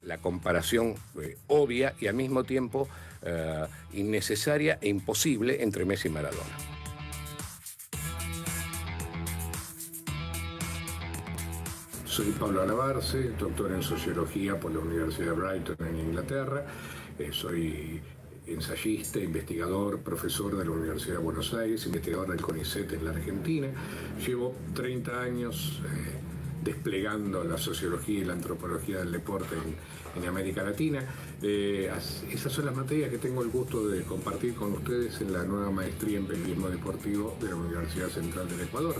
La comparación obvia y al mismo tiempo innecesaria e imposible entre Messi y Maradona. Soy Pablo Alabarce, doctor en Sociología por la Universidad de Brighton en Inglaterra. Soy ensayista, investigador, profesor de la Universidad de Buenos Aires, investigador del CONICET en la Argentina. Llevo 30 años desplegando la sociología y la antropología del deporte en América Latina. Esas son las materias que tengo el gusto de compartir con ustedes en la nueva maestría en periodismo deportivo de la Universidad Central del Ecuador.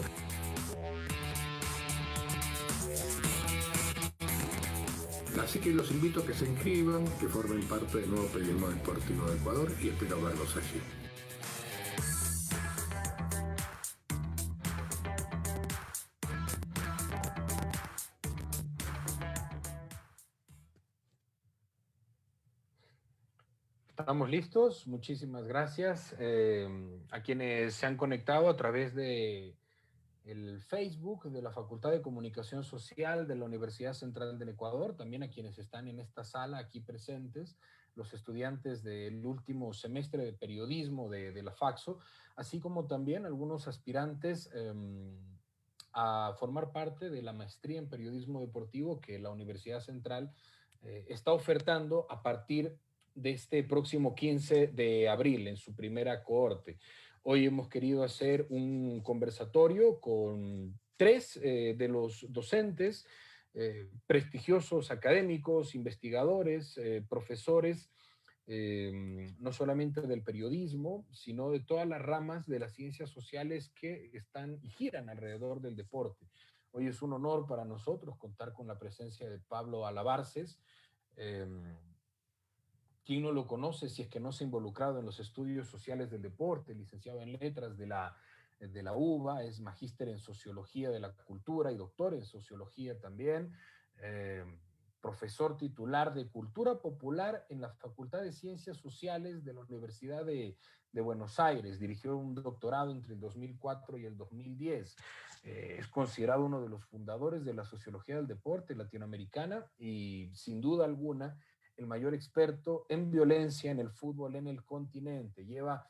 Así que los invito a que se inscriban, que formen parte del nuevo periodismo deportivo de Ecuador y espero verlos allí. Estamos listos, muchísimas gracias a quienes se han conectado a través de el Facebook de la Facultad de Comunicación Social de la Universidad Central del Ecuador, también a quienes están en esta sala aquí presentes, los estudiantes del último semestre de periodismo de la FACSO, así como también algunos aspirantes a formar parte de la maestría en periodismo deportivo que la Universidad Central está ofertando a partir de este próximo 15 de abril en su primera cohorte. Hoy hemos querido hacer un conversatorio con tres de los docentes, prestigiosos académicos, investigadores, profesores, no solamente del periodismo, sino de todas las ramas de las ciencias sociales que están y giran alrededor del deporte. Hoy es un honor para nosotros contar con la presencia de Pablo Alabarces. ¿Quién no lo conoce si es que no se ha involucrado en los estudios sociales del deporte? Licenciado en letras de la UBA, es magíster en sociología de la cultura y doctor en sociología también, profesor titular de cultura popular en la Facultad de Ciencias Sociales de la Universidad de Buenos Aires. Dirigió un doctorado entre el 2004 y el 2010. Es considerado uno de los fundadores de la sociología del deporte latinoamericana y sin duda alguna el mayor experto en violencia en el fútbol en el continente. Lleva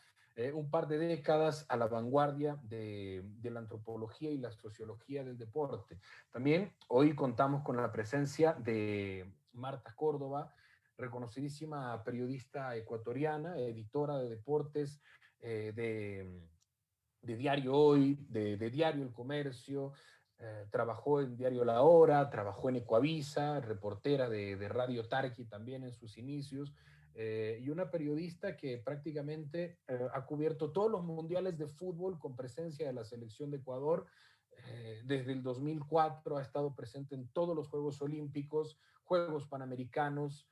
un par de décadas a la vanguardia de la antropología y la sociología del deporte. También hoy contamos con la presencia de Marta Córdoba, reconocidísima periodista ecuatoriana, editora de deportes de Diario Hoy, de Diario El Comercio. Trabajó en Diario La Hora, trabajó en Ecuavisa, reportera de Radio Tarqui también en sus inicios, y una periodista que prácticamente ha cubierto todos los mundiales de fútbol con presencia de la selección de Ecuador. Desde el 2004 ha estado presente en todos los Juegos Olímpicos, Juegos Panamericanos,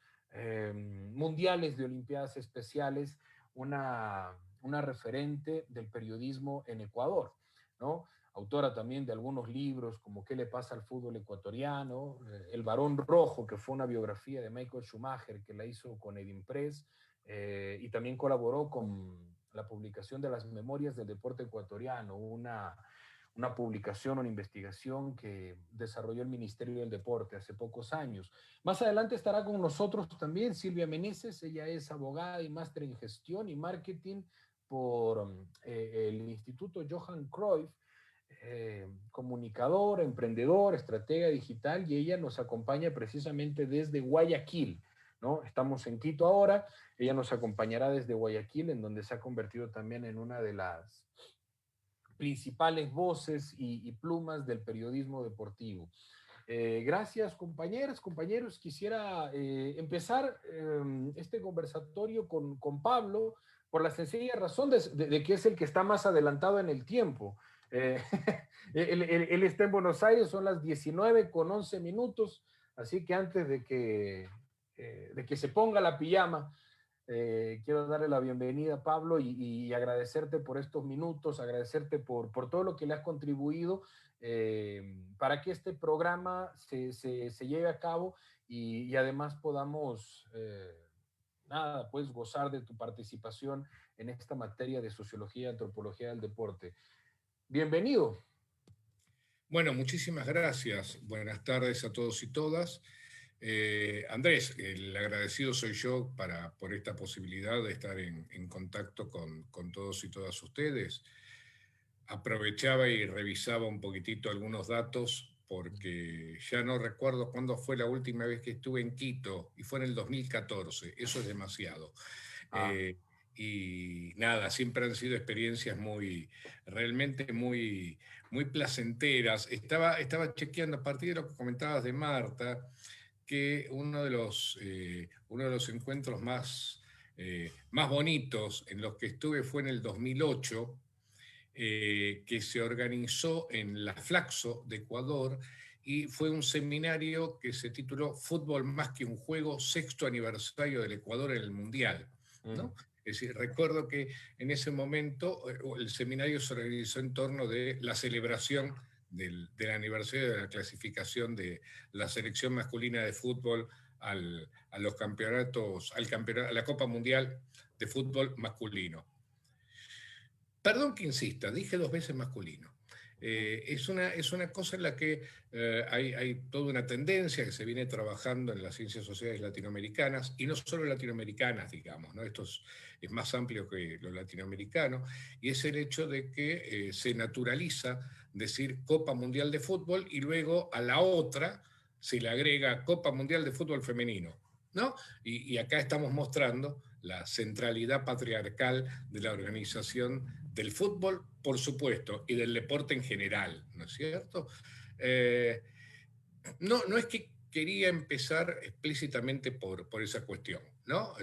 mundiales de Olimpiadas Especiales, una referente del periodismo en Ecuador, ¿no? Autora también de algunos libros como ¿Qué le pasa al fútbol ecuatoriano? El Barón Rojo, que fue una biografía de Michael Schumacher que la hizo con Edimpress, y también colaboró con la publicación de las Memorias del Deporte Ecuatoriano, una publicación, una investigación que desarrolló el Ministerio del Deporte hace pocos años. Más adelante estará con nosotros también Silvia Meneses. Ella es abogada y máster en gestión y marketing por el Instituto Johan Cruyff, comunicador, emprendedor, estratega digital, y ella nos acompaña precisamente desde Guayaquil, ¿no? Estamos en Quito ahora, ella nos acompañará desde Guayaquil, en donde se ha convertido también en una de las principales voces y plumas del periodismo deportivo. Gracias, compañeros. Quisiera empezar este conversatorio con Pablo por la sencilla razón de que es el que está más adelantado en el tiempo. Él está en Buenos Aires, son las 19:11, así que antes de que se ponga la pijama, quiero darle la bienvenida, Pablo, y agradecerte por estos minutos, agradecerte por todo lo que le has contribuido para que este programa se lleve a cabo y además podamos pues gozar de tu participación en esta materia de sociología y antropología del deporte. Bienvenido. Bueno, muchísimas gracias. Buenas tardes a todos y todas. Andrés, el agradecido soy yo por esta posibilidad de estar en contacto con todos y todas ustedes. Aprovechaba y revisaba un poquitito algunos datos porque ya no recuerdo cuándo fue la última vez que estuve en Quito y fue en el 2014, eso es demasiado. Ah, Eh, y nada, siempre han sido experiencias realmente muy placenteras. Estaba chequeando a partir de lo que comentabas de Marta, que uno de los encuentros más bonitos en los que estuve fue en el 2008, que se organizó en la Flaxo de Ecuador y fue un seminario que se tituló Fútbol más que un juego, sexto aniversario del Ecuador en el Mundial, mm, ¿no? Es decir, recuerdo que en ese momento el seminario se organizó en torno de la celebración del aniversario de la clasificación de la selección masculina de fútbol a los campeonatos, a la Copa Mundial de Fútbol Masculino. Perdón que insista, dije 2 veces masculino. mm, Es una cosa en la que hay toda una tendencia que se viene trabajando en las ciencias sociales latinoamericanas, y no solo latinoamericanas, digamos, ¿no? Es más amplio que lo latinoamericano, y es el hecho de que se naturaliza decir Copa Mundial de Fútbol y luego a la otra se le agrega Copa Mundial de Fútbol Femenino, ¿no? Y acá estamos mostrando la centralidad patriarcal de la organización del fútbol, por supuesto, y del deporte en general, ¿no es cierto? Eh, no es que quería empezar explícitamente por esa cuestión, ¿no?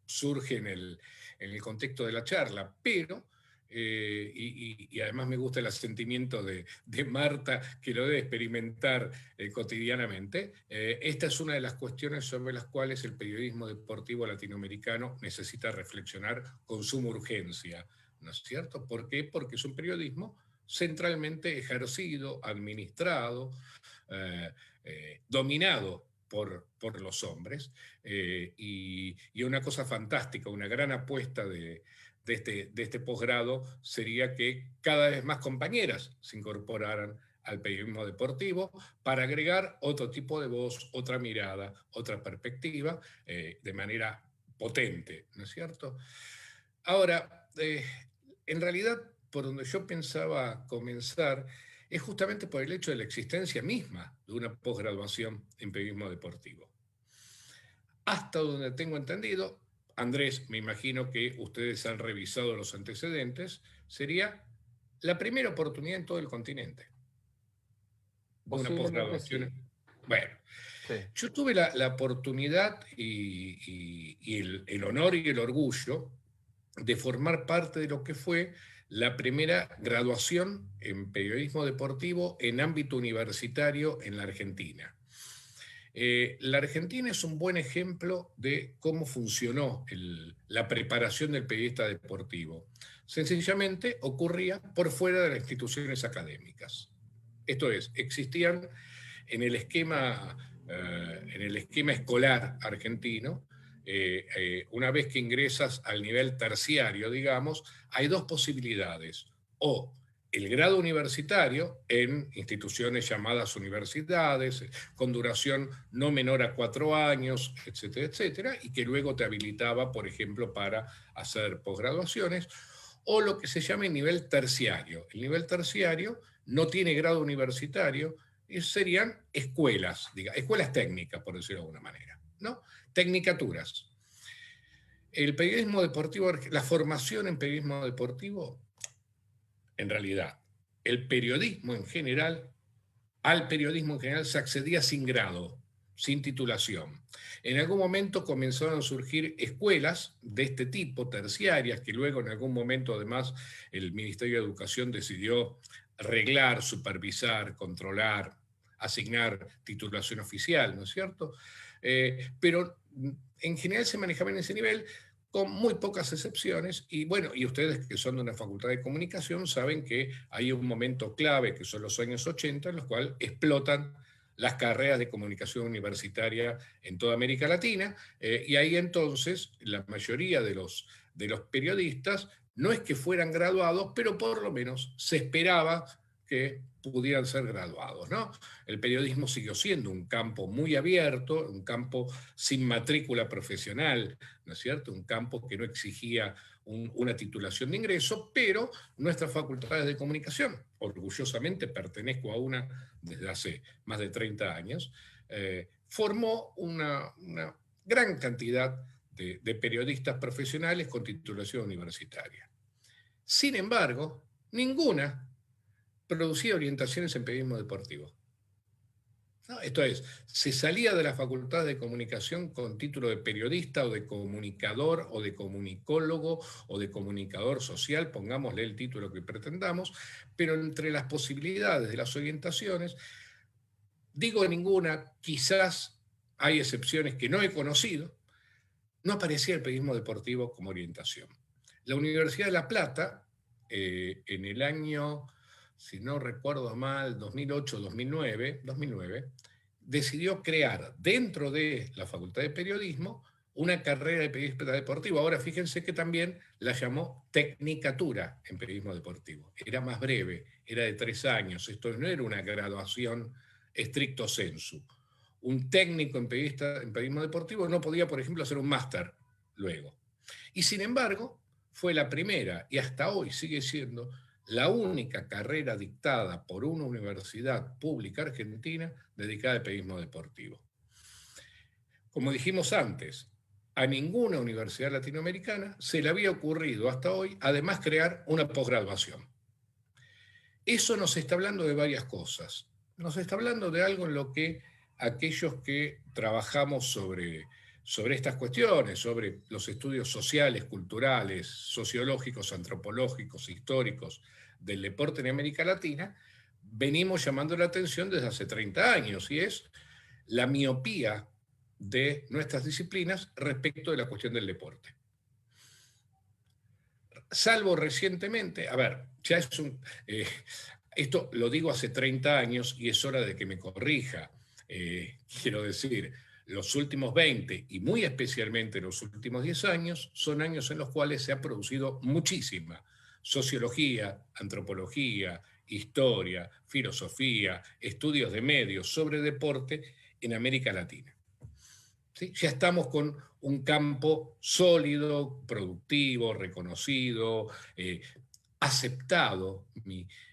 Surge en el contexto de la charla, pero, y además me gusta el asentimiento de Marta, que lo debe experimentar cotidianamente, esta es una de las cuestiones sobre las cuales el periodismo deportivo latinoamericano necesita reflexionar con suma urgencia, ¿no es cierto? ¿Por qué? Porque es un periodismo centralmente ejercido, administrado, eh, dominado por los hombres, y una cosa fantástica, una gran apuesta de este posgrado sería que cada vez más compañeras se incorporaran al periodismo deportivo para agregar otro tipo de voz, otra mirada, otra perspectiva, de manera potente, ¿no es cierto? Ahora, en realidad, por donde yo pensaba comenzar, es justamente por el hecho de la existencia misma de una posgraduación en periodismo deportivo. Hasta donde tengo entendido, Andrés, me imagino que ustedes han revisado los antecedentes, sería la primera oportunidad en todo el continente de una posiblemente posgraduación. sí. Bueno, Sí. yo tuve la oportunidad y el honor y el orgullo de formar parte de lo que fue la primera graduación en periodismo deportivo en ámbito universitario en la Argentina. La Argentina es un buen ejemplo de cómo funcionó la preparación del periodista deportivo. Sencillamente ocurría por fuera de las instituciones académicas. Esto es, existían en el esquema escolar argentino, una vez que ingresas al nivel terciario, digamos, hay dos posibilidades. O el grado universitario en instituciones llamadas universidades, con duración no menor a 4 años, etcétera, etcétera, y que luego te habilitaba, por ejemplo, para hacer posgraduaciones, o lo que se llama el nivel terciario. El nivel terciario no tiene grado universitario, y serían escuelas, escuelas técnicas, por decirlo de alguna manera, ¿no? Tecnicaturas. El periodismo deportivo, la formación en periodismo deportivo, en realidad, el periodismo en general, al periodismo en general se accedía sin grado, sin titulación. En algún momento comenzaron a surgir escuelas de este tipo, terciarias, que luego en algún momento además el Ministerio de Educación decidió reglar, supervisar, controlar, asignar titulación oficial, ¿no es cierto? Pero en general se manejaba en ese nivel, con muy pocas excepciones, y bueno, y ustedes que son de una facultad de comunicación saben que hay un momento clave, que son los años 80, en los cuales explotan las carreras de comunicación universitaria en toda América Latina, y ahí entonces la mayoría de los periodistas no es que fueran graduados, pero por lo menos se esperaba que pudieran ser graduados, ¿no? El periodismo siguió siendo un campo muy abierto, un campo sin matrícula profesional, ¿no es cierto? Un campo que no exigía una titulación de ingreso, pero nuestras facultades de comunicación, orgullosamente pertenezco a una desde hace más de 30 años, formó una gran cantidad de periodistas profesionales con titulación universitaria. Sin embargo, ninguna producía orientaciones en periodismo deportivo. ¿No? Esto es, se salía de la facultad de comunicación con título de periodista o de comunicador o de comunicólogo o de comunicador social, pongámosle el título que pretendamos, pero entre las posibilidades de las orientaciones, digo ninguna, quizás hay excepciones que no he conocido, no aparecía el periodismo deportivo como orientación. La Universidad de La Plata, en el año, si no recuerdo mal, 2008-2009, decidió crear dentro de la Facultad de Periodismo una carrera de periodista deportivo. Ahora fíjense que también la llamó Tecnicatura en periodismo deportivo. Era más breve, era de 3 años. Esto no era una graduación stricto sensu. Un técnico en periodismo deportivo no podía, por ejemplo, hacer un máster luego. Y sin embargo, fue la primera y hasta hoy sigue siendo la única carrera dictada por una universidad pública argentina dedicada al periodismo deportivo. Como dijimos antes, a ninguna universidad latinoamericana se le había ocurrido hasta hoy, además, crear una posgraduación. Eso nos está hablando de varias cosas. Nos está hablando de algo en lo que aquellos que trabajamos sobre estas cuestiones, sobre los estudios sociales, culturales, sociológicos, antropológicos, históricos del deporte en América Latina, venimos llamando la atención desde hace 30 años, y es la miopía de nuestras disciplinas respecto de la cuestión del deporte. Salvo recientemente, a ver, ya es esto lo digo hace 30 años y es hora de que me corrija. Quiero decir, los últimos 20 y muy especialmente los últimos 10 años son años en los cuales se ha producido muchísima sociología, antropología, historia, filosofía, estudios de medios sobre deporte en América Latina. ¿Sí? Ya estamos con un campo sólido, productivo, reconocido, aceptado.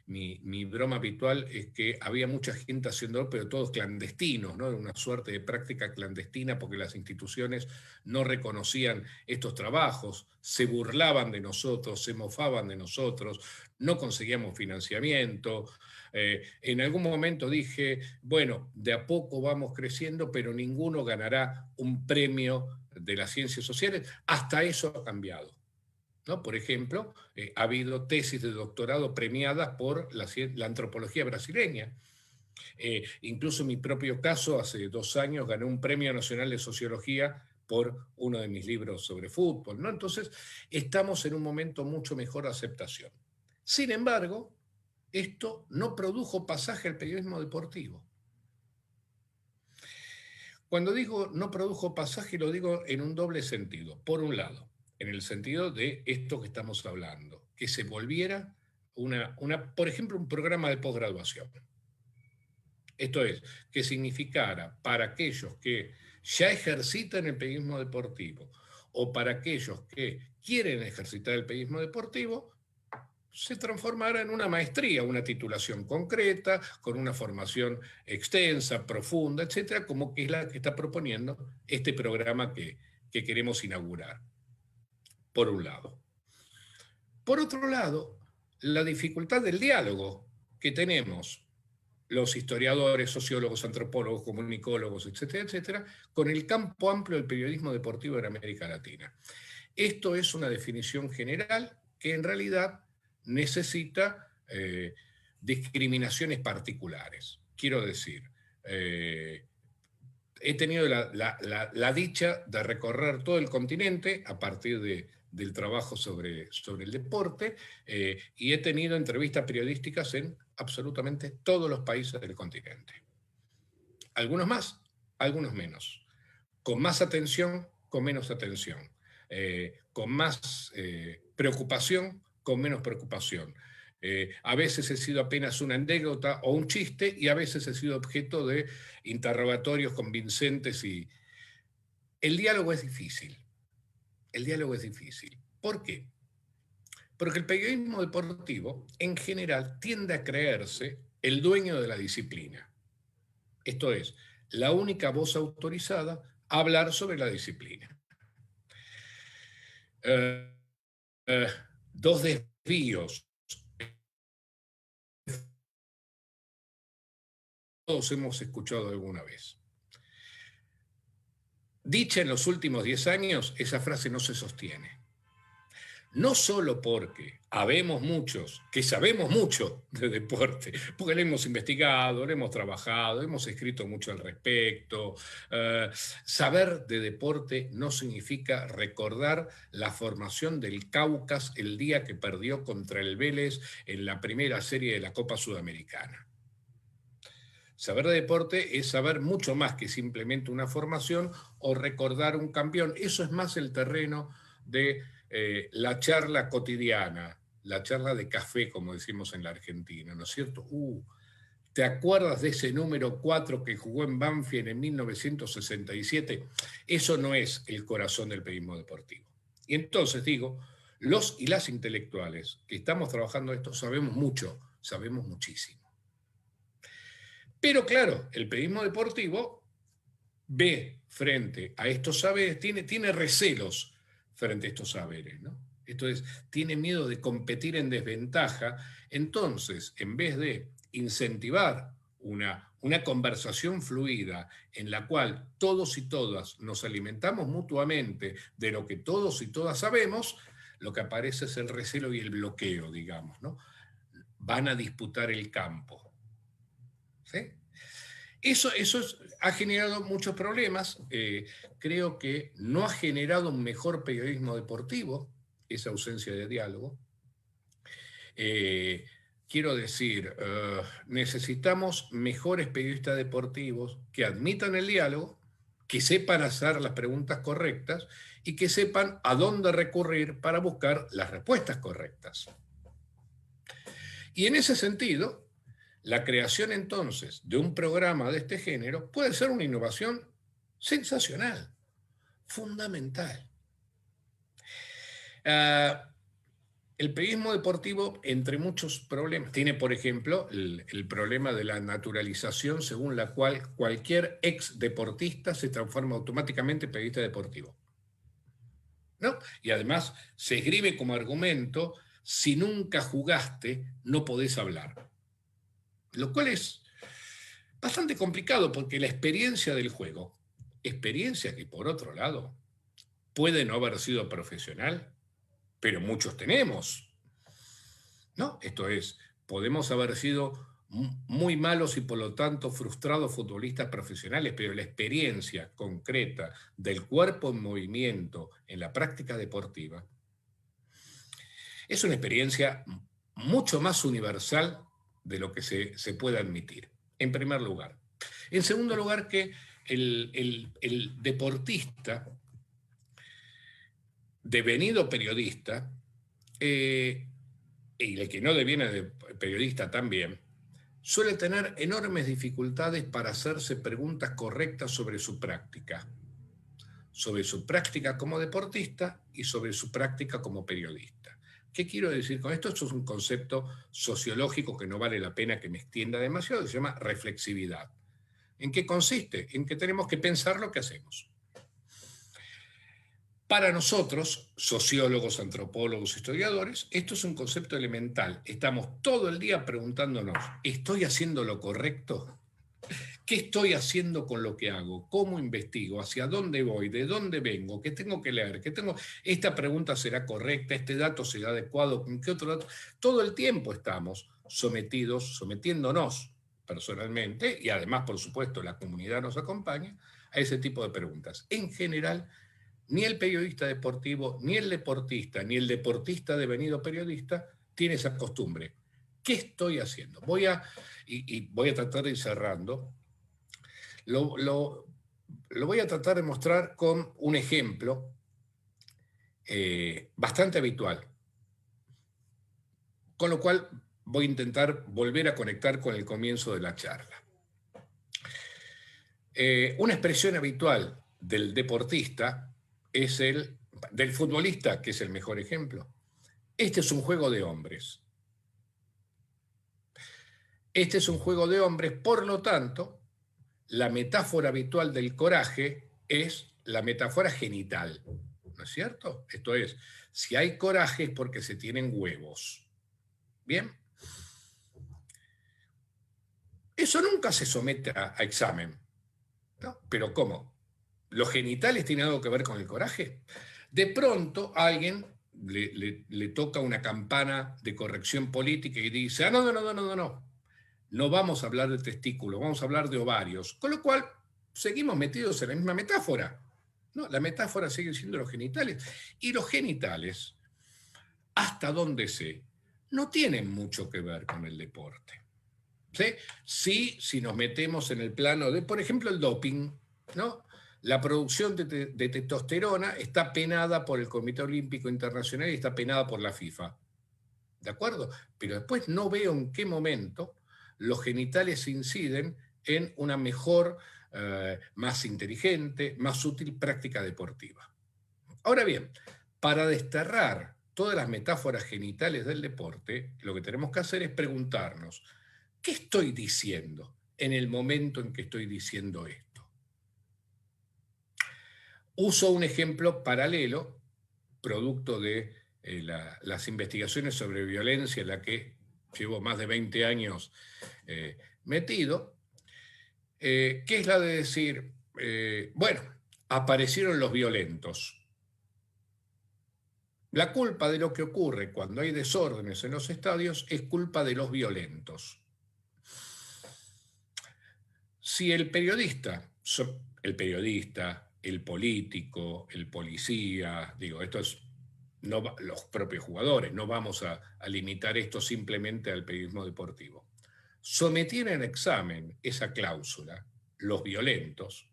Mi broma habitual es que había mucha gente haciendo, pero todos clandestinos, ¿no? Una suerte de práctica clandestina porque las instituciones no reconocían estos trabajos, se burlaban de nosotros, se mofaban de nosotros, no conseguíamos financiamiento. En algún momento dije, bueno, de a poco vamos creciendo, pero ninguno ganará un premio de las ciencias sociales. Hasta eso ha cambiado, ¿no? Por ejemplo, ha habido tesis de doctorado premiadas por la antropología brasileña. Incluso en mi propio caso, hace 2 años gané un premio nacional de sociología por uno de mis libros sobre fútbol, ¿no? Entonces, estamos en un momento mucho mejor de aceptación. Sin embargo, esto no produjo pasaje al periodismo deportivo. Cuando digo no produjo pasaje, lo digo en un doble sentido. Por un lado, en el sentido de esto que estamos hablando, que se volviera por ejemplo, un programa de posgraduación. Esto es, que significara para aquellos que ya ejercitan el periodismo deportivo o para aquellos que quieren ejercitar el periodismo deportivo, se transformara en una maestría, una titulación concreta, con una formación extensa, profunda, etcétera, como que es la que está proponiendo este programa que queremos inaugurar. Por un lado. Por otro lado, la dificultad del diálogo que tenemos los historiadores, sociólogos, antropólogos, comunicólogos, etcétera, etcétera, con el campo amplio del periodismo deportivo en América Latina. Esto es una definición general que en realidad necesita discriminaciones particulares. Quiero decir, he tenido la dicha de recorrer todo el continente a partir del trabajo sobre el deporte, y he tenido entrevistas periodísticas en absolutamente todos los países del continente. Algunos más, algunos menos. Con más atención, con menos atención. Con más preocupación, con menos preocupación. A veces he sido apenas una anécdota o un chiste y a veces he sido objeto de interrogatorios convincentes y... El diálogo es difícil. El diálogo es difícil. ¿Por qué? Porque el periodismo deportivo, en general, tiende a creerse el dueño de la disciplina. Esto es, la única voz autorizada a hablar sobre la disciplina. Dos desvíos. Todos hemos escuchado alguna vez. Dicha en los últimos 10 años, esa frase no se sostiene. No solo porque habemos muchos que sabemos mucho de deporte, porque lo hemos investigado, lo hemos trabajado, hemos escrito mucho al respecto. Saber de deporte no significa recordar la formación del Caucas el día que perdió contra el Vélez en la primera serie de la Copa Sudamericana. Saber de deporte es saber mucho más que simplemente una formación o recordar un campeón. Eso es más el terreno de la charla cotidiana, la charla de café, como decimos en la Argentina, ¿no es cierto? ¿Te acuerdas de ese número 4 que jugó en Banfield en 1967? Eso no es el corazón del periodismo deportivo. Y entonces digo, los y las intelectuales que estamos trabajando esto sabemos mucho, sabemos muchísimo. Pero claro, el periodismo deportivo ve frente a estos saberes, tiene recelos frente a estos saberes, ¿no? Esto es, tiene miedo de competir en desventaja. Entonces, en vez de incentivar una conversación fluida en la cual todos y todas nos alimentamos mutuamente de lo que todos y todas sabemos, lo que aparece es el recelo y el bloqueo, digamos, ¿no? Van a disputar el campo. ¿Sí? Eso ha generado muchos problemas. Creo que no ha generado un mejor periodismo deportivo, esa ausencia de diálogo. Quiero decir, necesitamos mejores periodistas deportivos que admitan el diálogo, que sepan hacer las preguntas correctas y que sepan a dónde recurrir para buscar las respuestas correctas. Y en ese sentido, la creación entonces de un programa de este género puede ser una innovación sensacional, fundamental. El periodismo deportivo, entre muchos problemas, tiene, por ejemplo, el problema de la naturalización según la cual cualquier ex deportista se transforma automáticamente en periodista deportivo, ¿no? Y además se esgrime como argumento, si nunca jugaste, no podés hablar. Lo cual es bastante complicado porque la experiencia del juego, experiencia que por otro lado puede no haber sido profesional, pero muchos tenemos, ¿no? Esto es, podemos haber sido muy malos y por lo tanto frustrados futbolistas profesionales, pero la experiencia concreta del cuerpo en movimiento en la práctica deportiva es una experiencia mucho más universal de lo que se puede admitir, en primer lugar. En segundo lugar, que el deportista, devenido periodista, y el que no deviene de periodista también, suele tener enormes dificultades para hacerse preguntas correctas sobre su práctica como deportista y sobre su práctica como periodista. ¿Qué quiero decir con esto? Esto es un concepto sociológico que no vale la pena que me extienda demasiado, que se llama reflexividad. ¿En qué consiste? En que tenemos que pensar lo que hacemos. Para nosotros, sociólogos, antropólogos, historiadores, esto es un concepto elemental. Estamos todo el día preguntándonos, ¿estoy haciendo lo correcto? ¿Qué estoy haciendo con lo que hago? ¿Cómo investigo? ¿Hacia dónde voy? ¿De dónde vengo? ¿Qué tengo que leer? ¿Esta pregunta será correcta? ¿Este dato será adecuado? ¿Con qué otro dato? Todo el tiempo estamos sometiéndonos personalmente, y además, por supuesto, la comunidad nos acompaña, a ese tipo de preguntas. En general, ni el periodista deportivo, ni el deportista, ni el deportista devenido periodista tiene esa costumbre. ¿Qué estoy haciendo? Voy a tratar de ir cerrando. Lo voy a tratar de mostrar con un ejemplo bastante habitual, con lo cual voy a intentar volver a conectar con el comienzo de la charla. Una expresión habitual del deportista es del futbolista, que es el mejor ejemplo. Este es un juego de hombres. Este es un juego de hombres, por lo tanto, la metáfora habitual del coraje es la metáfora genital, ¿no es cierto? Esto es, si hay coraje es porque se tienen huevos. ¿Bien? Eso nunca se somete a examen, ¿no? ¿Pero cómo? ¿Los genitales tienen algo que ver con el coraje? De pronto alguien le toca una campana de corrección política y dice, ah, no vamos a hablar de testículos, vamos a hablar de ovarios, con lo cual seguimos metidos en la misma metáfora. No, la metáfora sigue siendo los genitales. Y los genitales, hasta donde sé, no tienen mucho que ver con el deporte. ¿Sí? Si nos metemos en el plano de, por ejemplo, el doping, ¿no? La producción de testosterona está penada por el Comité Olímpico Internacional y está penada por la FIFA. ¿De acuerdo? Pero después no veo en qué momento los genitales inciden en una mejor, más inteligente, más útil práctica deportiva. Ahora bien, para desterrar todas las metáforas genitales del deporte, lo que tenemos que hacer es preguntarnos, ¿qué estoy diciendo en el momento en que estoy diciendo esto? Uso un ejemplo paralelo, producto de las investigaciones sobre violencia en la que llevo más de 20 años metido, que es la de decir, bueno, aparecieron los violentos. La culpa de lo que ocurre cuando hay desórdenes en los estadios es culpa de los violentos. Si el periodista, el político, el policía, digo, esto es los propios jugadores, no vamos a limitar esto simplemente al periodismo deportivo, sometiera en examen esa cláusula, los violentos,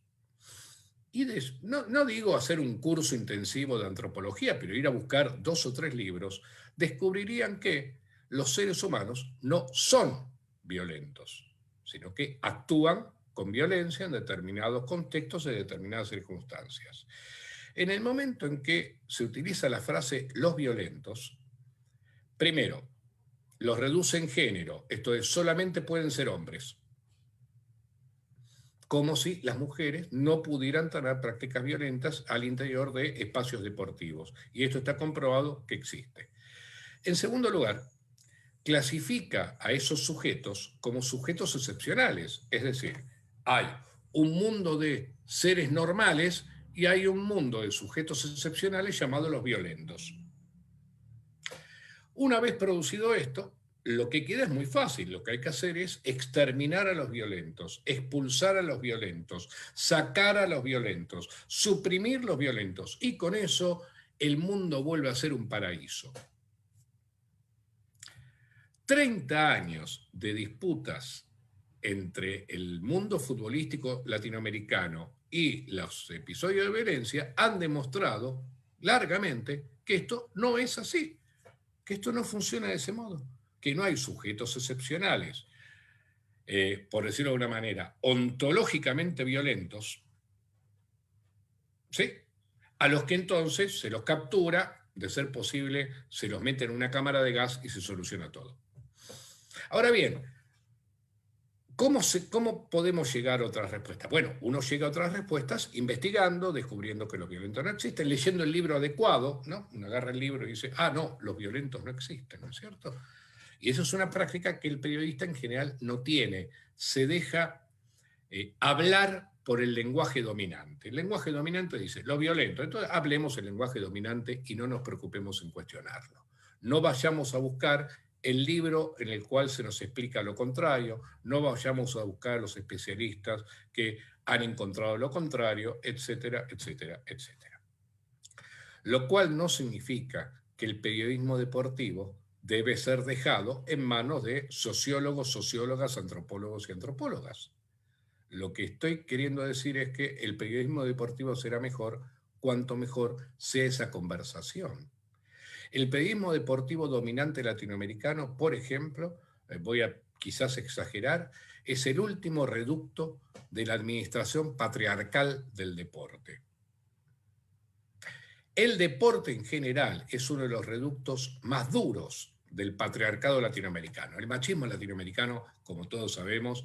y no digo hacer un curso intensivo de antropología, pero ir a buscar 2 o 3 libros, descubrirían que los seres humanos no son violentos, sino que actúan con violencia en determinados contextos y determinadas circunstancias. En el momento en que se utiliza la frase los violentos, primero, los reduce en género, esto es, solamente pueden ser hombres, como si las mujeres no pudieran tener prácticas violentas al interior de espacios deportivos. Y esto está comprobado que existe. En segundo lugar, clasifica a esos sujetos como sujetos excepcionales, es decir, hay un mundo de seres normales y hay un mundo de sujetos excepcionales llamados los violentos. Una vez producido esto, lo que queda es muy fácil. Lo que hay que hacer es exterminar a los violentos, expulsar a los violentos, sacar a los violentos, suprimir los violentos. Y con eso el mundo vuelve a ser un paraíso. 30 años de disputas entre el mundo futbolístico latinoamericano y los episodios de violencia han demostrado largamente que esto no es así, que esto no funciona de ese modo, que no hay sujetos excepcionales, por decirlo de una manera, ontológicamente violentos, ¿sí? A los que entonces se los captura, de ser posible, se los mete en una cámara de gas y se soluciona todo. Ahora bien, ¿cómo podemos llegar a otras respuestas? Bueno, uno llega a otras respuestas investigando, descubriendo que los violentos no existen, leyendo el libro adecuado, ¿no? Uno agarra el libro y dice, ah, no, los violentos no existen, ¿no es cierto? Y eso es una práctica que el periodista en general no tiene. Se deja hablar por el lenguaje dominante. El lenguaje dominante dice, lo violento. Entonces hablemos el lenguaje dominante y no nos preocupemos en cuestionarlo. No vayamos a buscar el libro en el cual se nos explica lo contrario, no vayamos a buscar a los especialistas que han encontrado lo contrario, etcétera, etcétera, etcétera. Lo cual no significa que el periodismo deportivo debe ser dejado en manos de sociólogos, sociólogas, antropólogos y antropólogas. Lo que estoy queriendo decir es que el periodismo deportivo será mejor cuanto mejor sea esa conversación. El periodismo deportivo dominante latinoamericano, por ejemplo, voy a quizás exagerar, es el último reducto de la administración patriarcal del deporte. El deporte en general es uno de los reductos más duros del patriarcado latinoamericano. El machismo latinoamericano, como todos sabemos,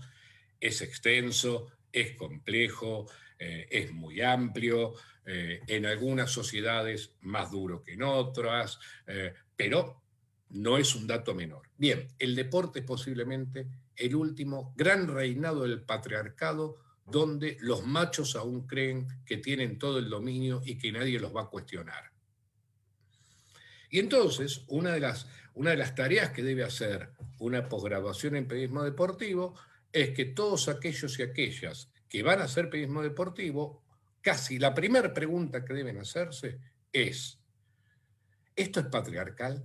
es extenso, es complejo, es muy amplio, en algunas sociedades más duro que en otras, pero no es un dato menor. Bien, el deporte es posiblemente el último gran reinado del patriarcado donde los machos aún creen que tienen todo el dominio y que nadie los va a cuestionar. Y entonces, una de las tareas que debe hacer una posgraduación en periodismo deportivo es que todos aquellos y aquellas que van a hacer periodismo deportivo, casi la primera pregunta que deben hacerse es, ¿esto es patriarcal?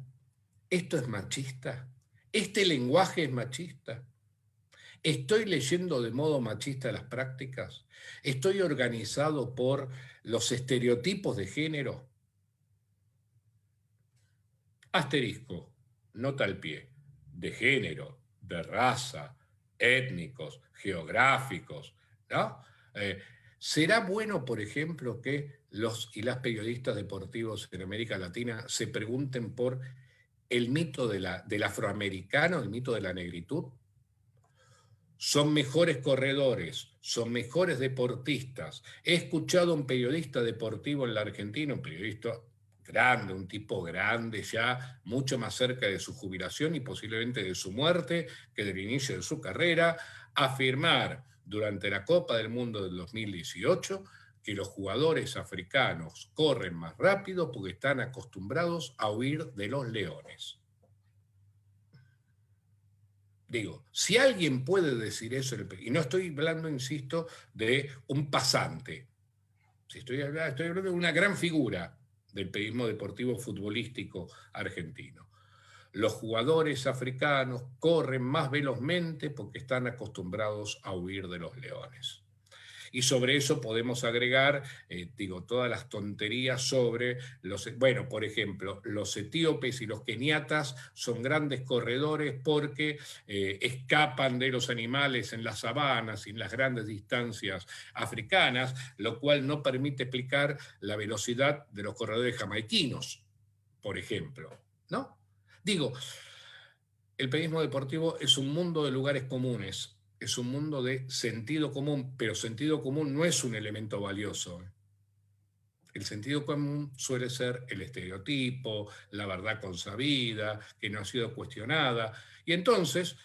¿Esto es machista? ¿Este lenguaje es machista? ¿Estoy leyendo de modo machista las prácticas? ¿Estoy organizado por los estereotipos de género? Asterisco, nota al pie, de género, de raza, étnicos, geográficos, ¿no? ¿Será bueno, por ejemplo, que los y las periodistas deportivos en América Latina se pregunten por el mito del afroamericano, el mito de la negritud? Son mejores corredores, son mejores deportistas. He escuchado a un periodista deportivo en la Argentina, un periodista grande, un tipo grande ya, mucho más cerca de su jubilación y posiblemente de su muerte que del inicio de su carrera, afirmar durante la Copa del Mundo del 2018 que los jugadores africanos corren más rápido porque están acostumbrados a huir de los leones. Digo, si alguien puede decir eso, y no estoy hablando, insisto, de un pasante, si estoy hablando de una gran figura del periodismo deportivo futbolístico argentino. Los jugadores africanos corren más velozmente porque están acostumbrados a huir de los leones. Y sobre eso podemos agregar, todas las tonterías sobre bueno, por ejemplo, los etíopes y los keniatas son grandes corredores porque escapan de los animales en las sabanas y en las grandes distancias africanas, lo cual no permite explicar la velocidad de los corredores jamaiquinos, por ejemplo, ¿no? Digo, el periodismo deportivo es un mundo de lugares comunes, es un mundo de sentido común, pero sentido común no es un elemento valioso. El sentido común suele ser el estereotipo, la verdad consabida, que no ha sido cuestionada. Y entonces,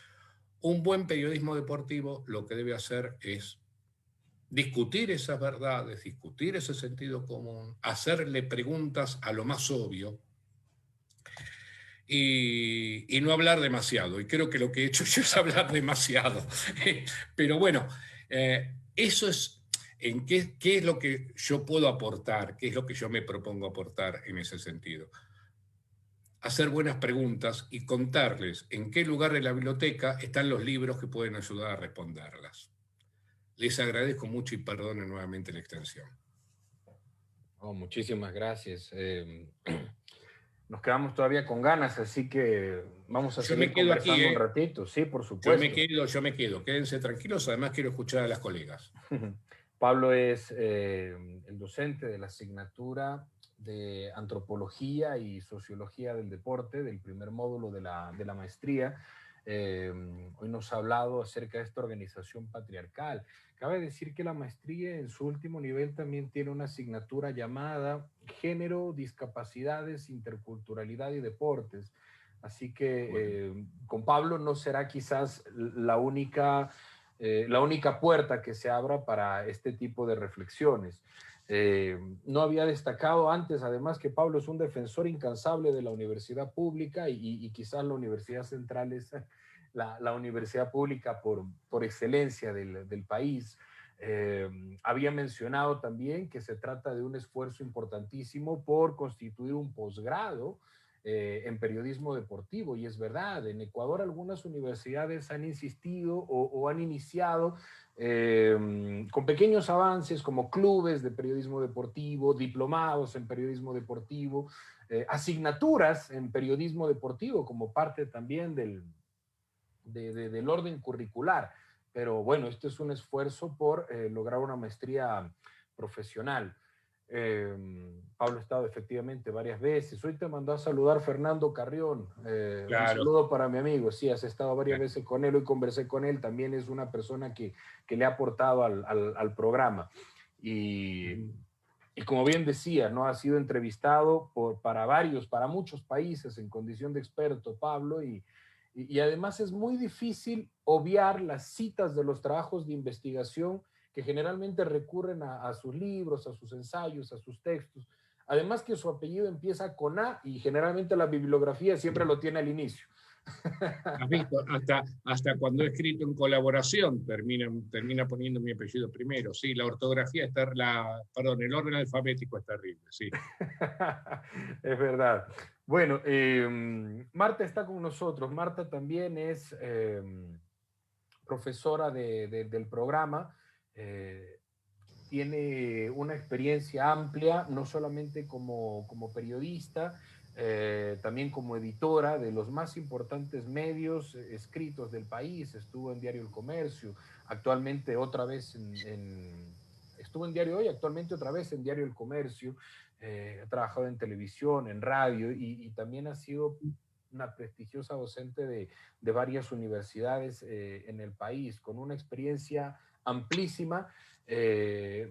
un buen periodismo deportivo lo que debe hacer es discutir esas verdades, discutir ese sentido común, hacerle preguntas a lo más obvio, y no hablar demasiado. Y creo que lo que he hecho yo es hablar demasiado. Pero bueno, eso es en qué es lo que yo puedo aportar, qué es lo que yo me propongo aportar en ese sentido. Hacer buenas preguntas y contarles en qué lugar de la biblioteca están los libros que pueden ayudar a responderlas. Les agradezco mucho y perdonen nuevamente la extensión. Oh, muchísimas gracias. Nos quedamos todavía con ganas, así que vamos a seguir conversando aquí, un ratito. Sí, por supuesto. Yo me quedo. Quédense tranquilos. Además, quiero escuchar a las colegas. Pablo es el docente de la asignatura de Antropología y Sociología del Deporte, del primer módulo de la maestría. Hoy nos ha hablado acerca de esta organización patriarcal. Cabe decir que la maestría en su último nivel también tiene una asignatura llamada Género, Discapacidades, Interculturalidad y Deportes. Así que con Pablo no será quizás la única puerta que se abra para este tipo de reflexiones. No había destacado antes, además, que Pablo es un defensor incansable de la universidad pública y quizás la Universidad Central es la universidad pública por excelencia del país. Había mencionado también que se trata de un esfuerzo importantísimo por constituir un posgrado en periodismo deportivo, y es verdad, en Ecuador algunas universidades han insistido o han iniciado con pequeños avances como clubes de periodismo deportivo, diplomados en periodismo deportivo, asignaturas en periodismo deportivo como parte también del orden curricular. Pero bueno, esto es un esfuerzo por lograr una maestría profesional. Pablo ha estado efectivamente varias veces. Hoy te mandó a saludar Fernando Carrión. Claro. Un saludo para mi amigo. Sí, has estado varias Claro. veces con él. Hoy conversé con él. También es una persona que le ha aportado al programa. Y como bien decía, ¿no? Ha sido entrevistado para muchos países en condición de experto, Pablo, y además es muy difícil obviar las citas de los trabajos de investigación que generalmente recurren a sus libros, a sus ensayos, a sus textos. Además que su apellido empieza con A y generalmente la bibliografía siempre lo tiene al inicio. ¿Has visto? Hasta cuando he escrito en colaboración termina poniendo mi apellido primero. Sí, la ortografía el orden alfabético es terrible, sí. Es verdad. Bueno, Marta está con nosotros. Marta también es profesora del programa. Tiene una experiencia amplia, no solamente como periodista, también como editora de los más importantes medios escritos del país. Estuvo en Diario El Comercio, actualmente otra vez estuvo en Diario Hoy, actualmente otra vez en Diario El Comercio. Ha trabajado en televisión, en radio y también ha sido una prestigiosa docente de varias universidades en el país, con una experiencia amplísima,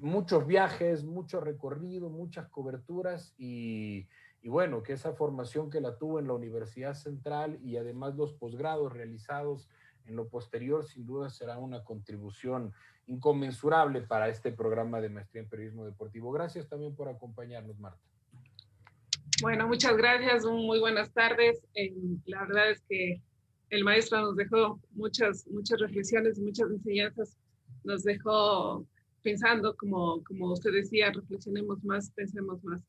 muchos viajes, mucho recorrido, muchas coberturas y bueno, que esa formación que la tuvo en la Universidad Central y además los posgrados realizados en lo posterior, sin duda será una contribución inconmensurable para este programa de maestría en periodismo deportivo. Gracias también por acompañarnos, Marta. Bueno, muchas gracias, muy buenas tardes. La verdad es que el maestro nos dejó muchas reflexiones, muchas enseñanzas, nos dejó pensando, como usted decía, reflexionemos más, pensemos más.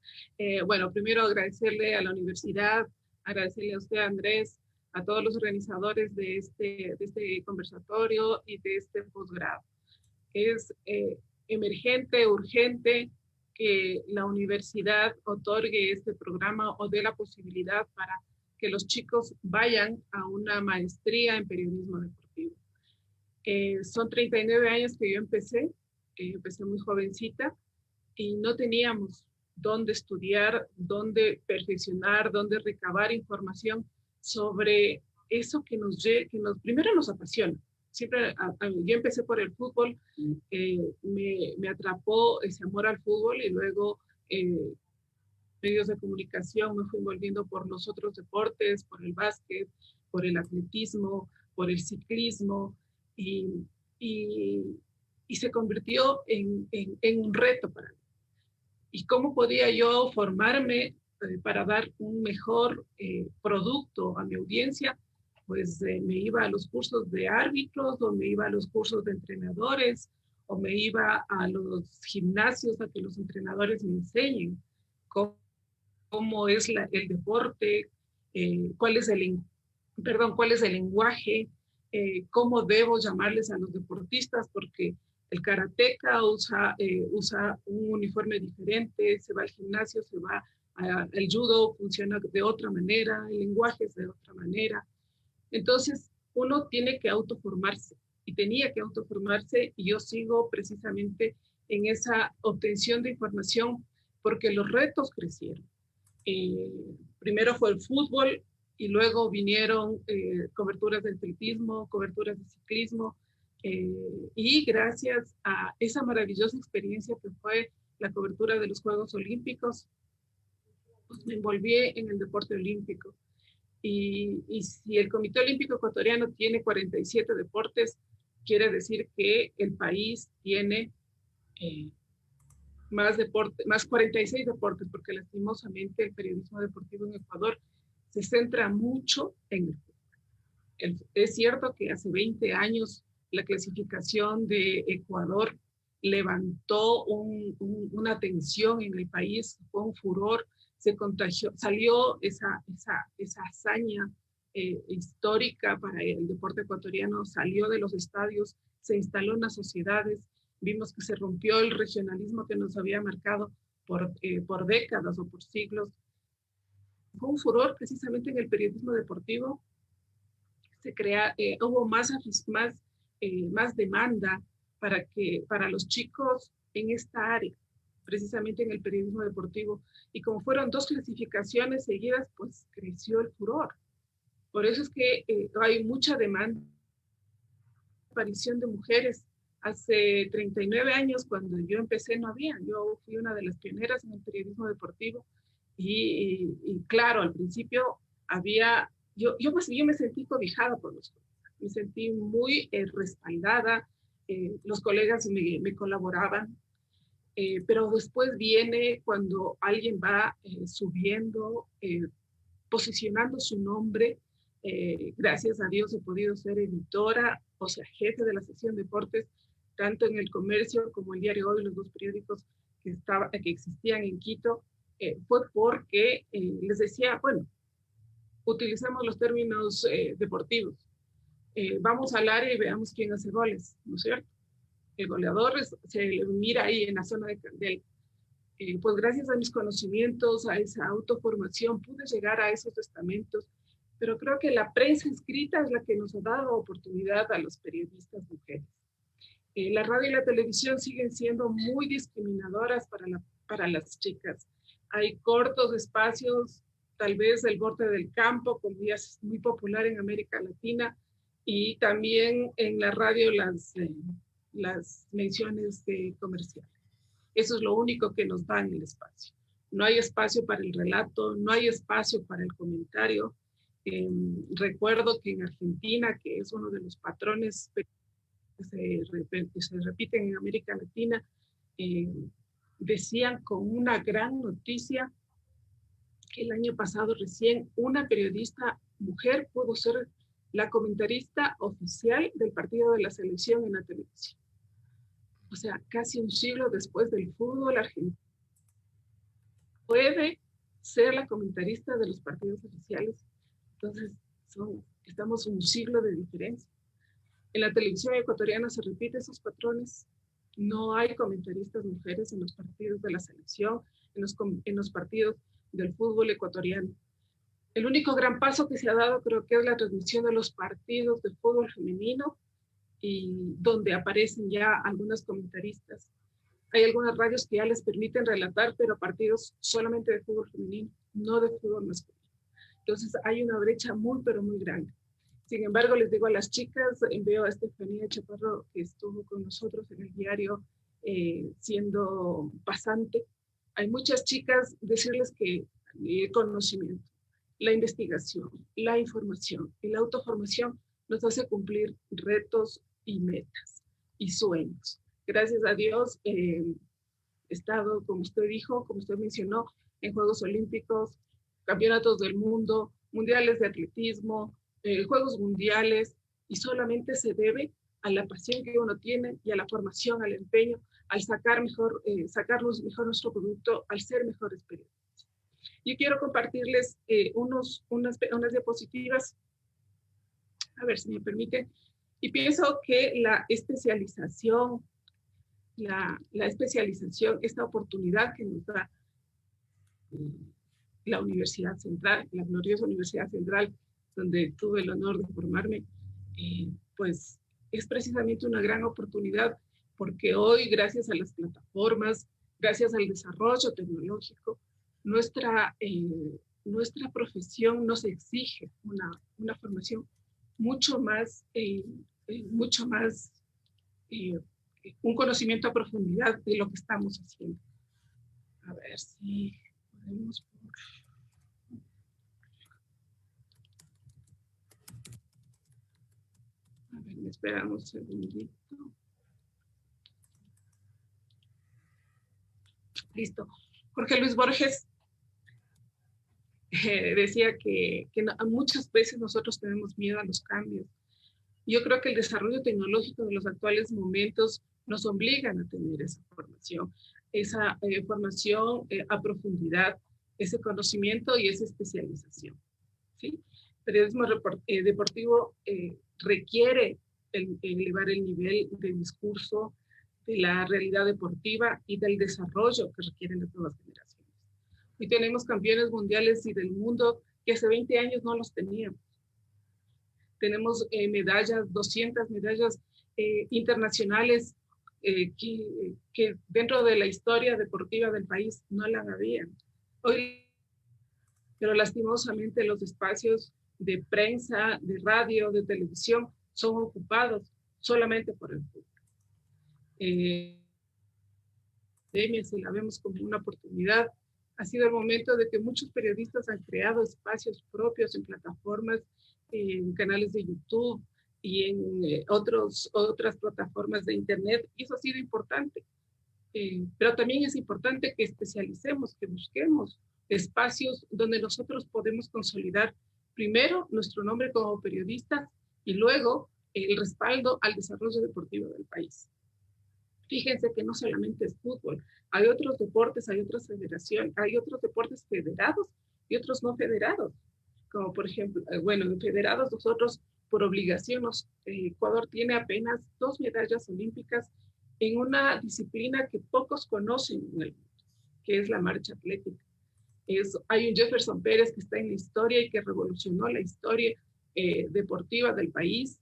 Bueno, primero agradecerle a la universidad, agradecerle a usted, Andrés, a todos los organizadores de este conversatorio y de este posgrado. Es emergente, urgente, que la universidad otorgue este programa o dé la posibilidad para que los chicos vayan a una maestría en periodismo deportivo. Son 39 años que yo empecé muy jovencita y no teníamos dónde estudiar, dónde perfeccionar, dónde recabar información sobre eso que primero nos apasiona. Siempre, yo empecé por el fútbol, me atrapó ese amor al fútbol y luego medios de comunicación me fui envolviendo por los otros deportes, por el básquet, por el atletismo, por el ciclismo y se convirtió en un reto para mí. ¿Y cómo podía yo formarme para dar un mejor producto a mi audiencia? Pues me iba a los cursos de árbitros, o me iba a los cursos de entrenadores, o me iba a los gimnasios a que los entrenadores me enseñen cómo es el deporte, cuál es el lenguaje, cómo debo llamarles a los deportistas, porque el karateca usa un uniforme diferente, se va al gimnasio, el judo funciona de otra manera, el lenguaje es de otra manera. Entonces, uno tiene que autoformarse y tenía que autoformarse y yo sigo precisamente en esa obtención de información porque los retos crecieron. Primero fue el fútbol y luego vinieron coberturas de atletismo, coberturas de ciclismo y gracias a esa maravillosa experiencia que fue la cobertura de los Juegos Olímpicos, pues me envolví en el deporte olímpico. Y si el Comité Olímpico Ecuatoriano tiene 47 deportes, quiere decir que el país tiene más 46 deportes, porque lastimosamente el periodismo deportivo en Ecuador se centra mucho en el fútbol. Es cierto que hace 20 años la clasificación de Ecuador levantó una tensión en el país, fue un furor, se contagió, salió esa hazaña histórica para el deporte ecuatoriano, salió de los estadios se instaló en las sociedades, vimos que se rompió el regionalismo que nos había marcado por décadas o por siglos. Fue un furor precisamente en el periodismo deportivo. Hubo más demanda para los chicos en esta área, precisamente en el periodismo deportivo. Y como fueron 2 clasificaciones seguidas, pues creció el furor. Por eso es que hay mucha demanda. Aparición de mujeres. Hace 39 años, cuando yo empecé, no había. Yo fui una de las pioneras en el periodismo deportivo. Y claro, al principio había... Yo me sentí cobijada por los colegas. Me sentí muy respaldada. Los colegas me colaboraban. Pero después viene cuando alguien va subiendo, posicionando su nombre. Gracias a Dios he podido ser editora, o sea, jefe de la sección deportes, tanto en El Comercio como El Diario Hoy, los 2 periódicos que existían en Quito. Fue porque les decía, bueno, utilicemos los términos deportivos. Vamos al área y veamos quién hace goles, ¿no es cierto? El goleador se mira ahí en la zona de Candel. Pues gracias a mis conocimientos, a esa autoformación, pude llegar a esos estamentos, pero creo que la prensa escrita es la que nos ha dado oportunidad a los periodistas mujeres. La radio y la televisión siguen siendo muy discriminadoras para las chicas. Hay cortos espacios, tal vez el borde del campo, como ya es muy popular en América Latina, y también en la radio las menciones comerciales. Eso es lo único que nos dan el espacio. No hay espacio para el relato, no hay espacio para el comentario. Recuerdo que en Argentina, que es uno de los patrones que se repiten en América Latina, decían con una gran noticia que el año pasado recién una periodista mujer pudo ser la comentarista oficial del partido de la selección en la televisión. O sea, casi un siglo después del fútbol argentino, puede ser la comentarista de los partidos oficiales. Entonces, estamos un siglo de diferencia. En la televisión ecuatoriana se repiten esos patrones. No hay comentaristas mujeres en los partidos de la selección, en los partidos del fútbol ecuatoriano. El único gran paso que se ha dado creo que es la transmisión de los partidos de fútbol femenino, y donde aparecen ya algunas comentaristas. Hay algunas radios que ya les permiten relatar, pero partidos solamente de fútbol femenino, no de fútbol masculino. Entonces hay una brecha muy, pero muy grande. Sin embargo, les digo a las chicas, veo a Estefanía Chaparro, que estuvo con nosotros en el diario siendo pasante. Hay muchas chicas, decirles que el conocimiento, la investigación, la información y la autoformación nos hace cumplir retos y metas y sueños. Gracias a Dios he estado, como usted dijo, como usted mencionó, en Juegos Olímpicos, Campeonatos del Mundo, Mundiales de Atletismo, Juegos Mundiales, y solamente se debe a la pasión que uno tiene y a la formación, al empeño, al sacar mejor nuestro producto, al ser mejores periodistas. Yo quiero compartirles unas diapositivas, a ver si me permite, y pienso que la especialización, esta oportunidad que nos da la Universidad Central, la gloriosa Universidad Central, donde tuve el honor de formarme, pues es precisamente una gran oportunidad, porque hoy, gracias a las plataformas, gracias al desarrollo tecnológico, nuestra profesión nos exige una formación mucho más, un conocimiento a profundidad de lo que estamos haciendo. A ver si podemos... A ver, me esperan un segundito. Listo. Jorge Luis Borges decía que muchas veces nosotros tenemos miedo a los cambios. Yo creo que el desarrollo tecnológico de los actuales momentos nos obligan a tener esa formación a profundidad, ese conocimiento y esa especialización, ¿sí? Periodismo deportivo requiere elevar el nivel de discurso, de la realidad deportiva y del desarrollo que requieren las nuevas generaciones. Hoy tenemos campeones mundiales y del mundo que hace 20 años no los teníamos. Tenemos medallas, 200 medallas internacionales que dentro de la historia deportiva del país no la habían. Hoy, pero lastimosamente los espacios de prensa, de radio, de televisión son ocupados solamente por el fútbol. Si la vemos como una oportunidad, ha sido el momento de que muchos periodistas han creado espacios propios en plataformas, en canales de YouTube y en otras plataformas de Internet, y eso ha sido importante. Pero también es importante que especialicemos, que busquemos espacios donde nosotros podemos consolidar primero nuestro nombre como periodistas y luego el respaldo al desarrollo deportivo del país. Fíjense que no solamente es fútbol, hay otros deportes, hay otras federaciones, hay otros deportes federados y otros no federados, como por ejemplo, en federados nosotros por obligación, Ecuador tiene apenas 2 medallas olímpicas en una disciplina que pocos conocen en el mundo, que es la marcha atlética. Hay un Jefferson Pérez que está en la historia y que revolucionó la historia deportiva del país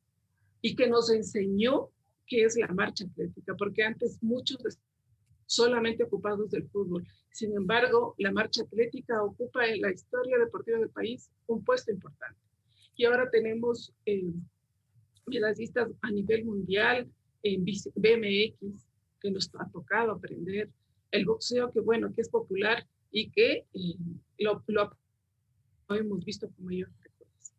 y que nos enseñó qué es la marcha atlética, porque antes muchos solamente ocupados del fútbol. Sin embargo, la marcha atlética ocupa en la historia deportiva del país un puesto importante. Y ahora tenemos medallistas a nivel mundial en BMX, que nos ha tocado aprender, el boxeo, que es popular y que lo hemos visto con mayor frecuencia.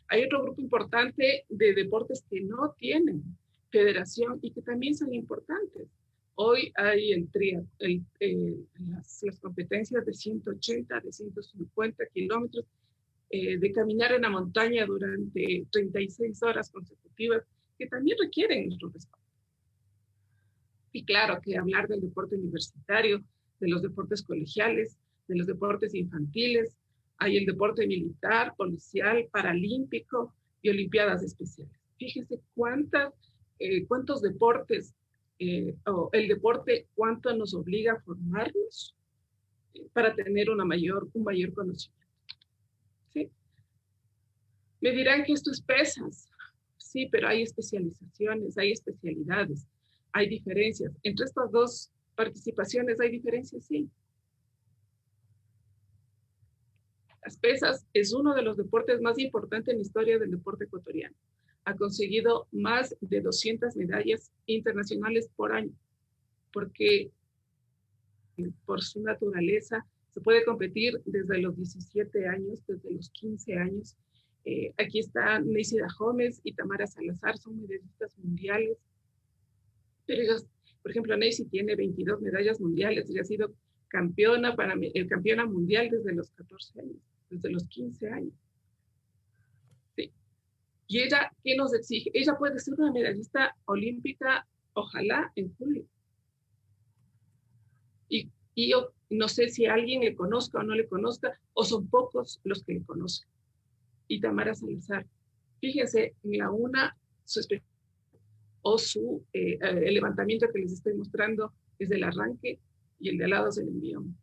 Hay otro grupo importante de deportes que no tienen federación y que también son importantes. Hoy hay las competencias de 180, de 150 kilómetros, de caminar en la montaña durante 36 horas consecutivas, que también requieren nuestro respaldo. Y claro que hablar del deporte universitario, de los deportes colegiales, de los deportes infantiles, hay el deporte militar, policial, paralímpico y olimpiadas especiales. Fíjense cuántos deportes, o el deporte, cuánto nos obliga a formarnos para tener un mayor conocimiento. ¿Sí? Me dirán que esto es pesas. Sí, pero hay especializaciones, hay especialidades, hay diferencias. Entre estas dos participaciones hay diferencias, sí. Las pesas es uno de los deportes más importantes en la historia del deporte ecuatoriano. Ha conseguido más de 200 medallas internacionales por año, porque por su naturaleza se puede competir desde los 17 años, desde los 15 años. Aquí están Neisida Gómez y Tamara Salazar, son medallistas mundiales. Pero ellos, por ejemplo, Neisy tiene 22 medallas mundiales, ella ha sido campeona mundial desde los 14 años, desde los 15 años. Sí. Y ella, ¿qué nos exige? Ella puede ser una medallista olímpica, ojalá, en julio. Y yo no sé si alguien le conozca o no le conozca, o son pocos los que le conocen. Y Tamara Salazar, fíjense, la una, el levantamiento que les estoy mostrando es del arranque y el de al lado es el envión.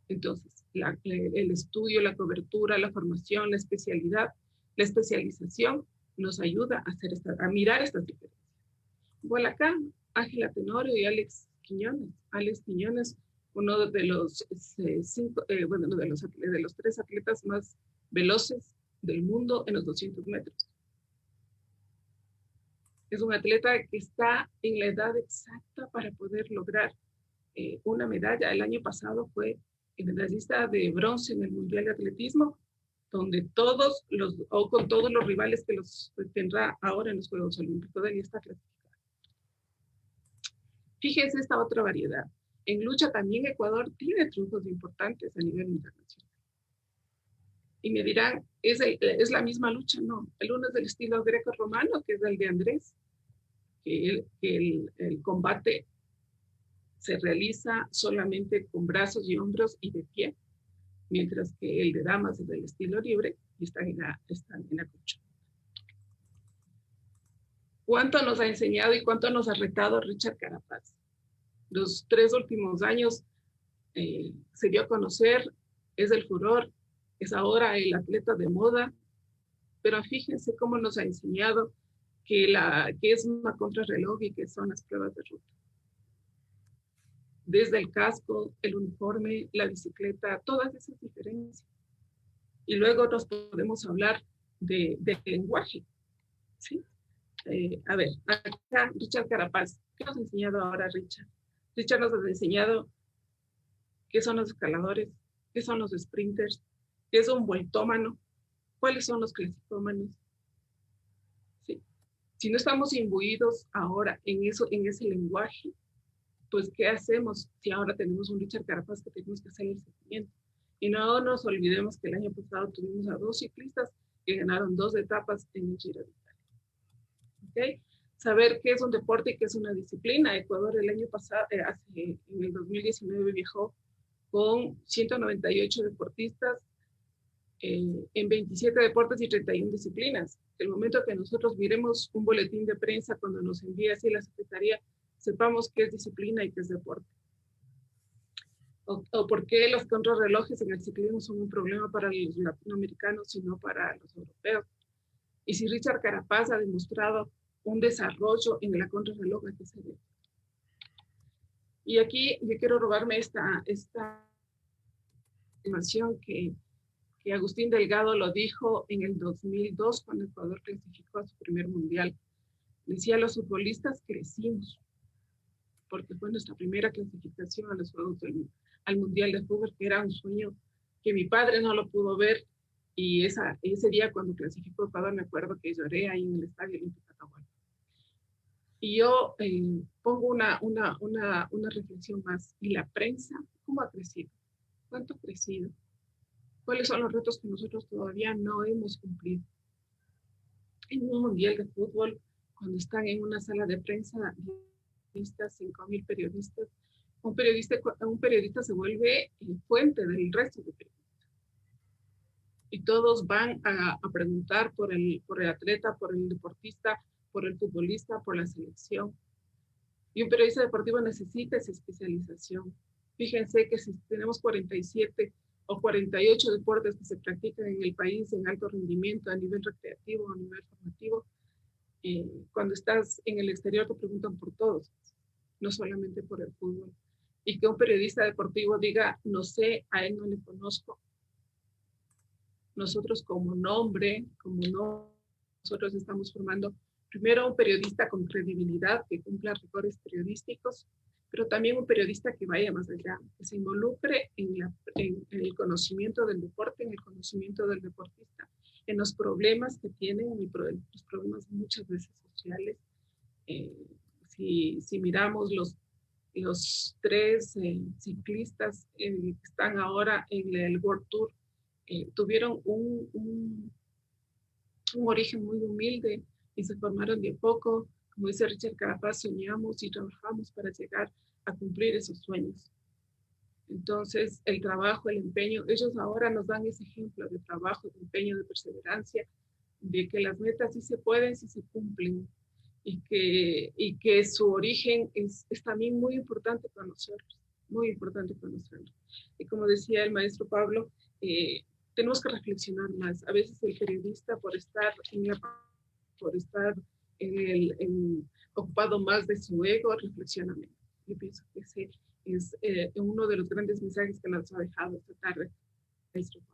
Entonces, el estudio, la cobertura, la formación, la especialidad, la especialización nos ayuda a mirar estas diferencias. Igual acá, Ángela Tenorio y Alex Quiñones. Alex Quiñones, uno de los de los 3 atletas más veloces del mundo en los 200 metros. Es un atleta que está en la edad exacta para poder lograr una medalla. El año pasado fue medallista de bronce en el Mundial de Atletismo, donde con todos los rivales que los tendrá ahora en los Juegos Olímpicos, de esta clasificada. Fíjense esta otra variedad. En lucha también Ecuador tiene triunfos importantes a nivel internacional. Y me dirán, ¿es la misma lucha? No. El uno es del estilo greco-romano, que es el de Andrés, que el combate se realiza solamente con brazos y hombros y de pie, mientras que el de damas es del estilo libre y están en la cucha. ¿Cuánto nos ha enseñado y cuánto nos ha retado Richard Carapaz? Los 3 últimos años se dio a conocer, es el furor, es ahora el atleta de moda, pero fíjense cómo nos ha enseñado que es una contrarreloj y que son las pruebas de ruta. Desde el casco, el uniforme, la bicicleta, todas esas diferencias. Y luego nos podemos hablar del lenguaje, ¿sí? A ver, acá Richard Carapaz, ¿qué nos ha enseñado ahora Richard? Richard nos ha enseñado qué son los escaladores, qué son los sprinters, qué es un vueltómano, cuáles son los clasicómanos. ¿Sí? Si no estamos imbuidos ahora en ese lenguaje, pues ¿qué hacemos si ahora tenemos un Richard Carapaz que tenemos que hacer el seguimiento? Y no nos olvidemos que el año pasado tuvimos a 2 ciclistas que ganaron 2 etapas en el Giro de Italia. ¿Okay? Saber qué es un deporte y qué es una disciplina. Ecuador el año pasado, en el 2019 viajó con 198 deportistas en 27 deportes y 31 disciplinas. El momento que nosotros miremos un boletín de prensa cuando nos envía así la Secretaría, sepamos qué es disciplina y qué es deporte. O por qué los contrarrelojes en el ciclismo son un problema para los latinoamericanos y no para los europeos. Y si Richard Carapaz ha demostrado un desarrollo en la contrarreloj, ¿a qué se debe? Y aquí yo quiero robarme esta información que Agustín Delgado lo dijo en el 2002 cuando Ecuador clasificó a su primer mundial. Decía, los futbolistas crecimos porque fue nuestra primera clasificación a los Juegos al Mundial de Fútbol, que era un sueño que mi padre no lo pudo ver, y ese día cuando clasificó Ecuador me acuerdo que lloré ahí en el Estadio Olímpico Atahualpa. Y yo pongo una reflexión más. ¿Y la prensa cómo ha crecido? ¿Cuánto ha crecido? ¿Cuáles son los retos que nosotros todavía no hemos cumplido? En un mundial de fútbol, cuando están en una sala de prensa, 5.000 periodistas, un periodista se vuelve fuente del resto de periodistas. Y todos van a preguntar por el atleta, por el deportista, por el futbolista, por la selección. Y un periodista deportivo necesita esa especialización. Fíjense que si tenemos 47 o 48 deportes que se practican en el país en alto rendimiento, a nivel recreativo, a nivel formativo, cuando estás en el exterior te preguntan por todos, no solamente por el fútbol. Y que un periodista deportivo diga, no sé, a él no le conozco. Nosotros como nombre, nosotros estamos formando primero un periodista con credibilidad, que cumpla rigores periodísticos, pero también un periodista que vaya más allá, que se involucre en el conocimiento del deporte, en el conocimiento del deportista, en los problemas que tienen, los problemas muchas veces sociales. Si miramos los 3 ciclistas que están ahora en el World Tour, tuvieron un origen muy humilde y se formaron de poco. Como dice Richard Carapaz, soñamos y trabajamos para llegar a cumplir esos sueños. Entonces, el trabajo, el empeño, ellos ahora nos dan ese ejemplo de trabajo, de empeño, de perseverancia, de que las metas sí se pueden, sí se cumplen, y que su origen es también muy importante conocerlos, muy importante conocerlos. Y como decía el maestro Pablo, tenemos que reflexionar más. A veces el periodista, por estar ocupado más de su ego, reflexiona menos. Yo pienso que ese es uno de los grandes mensajes que nos ha dejado esta tarde, maestro Pablo.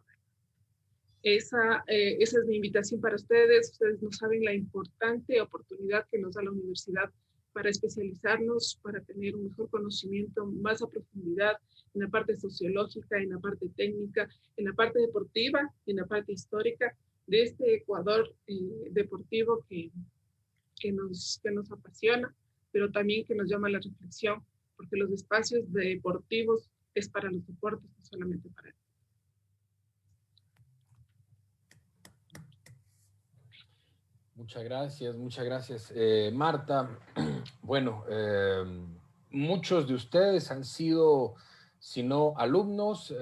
Esa es mi invitación para ustedes. Ustedes no saben la importante oportunidad que nos da la universidad para especializarnos, para tener un mejor conocimiento más a profundidad en la parte sociológica, en la parte técnica, en la parte deportiva, en la parte histórica de este Ecuador deportivo que nos apasiona, pero también que nos llama a la reflexión, porque los espacios deportivos es para los deportes, no solamente para ellos. Muchas gracias, Marta. Bueno, muchos de ustedes han sido, si no alumnos,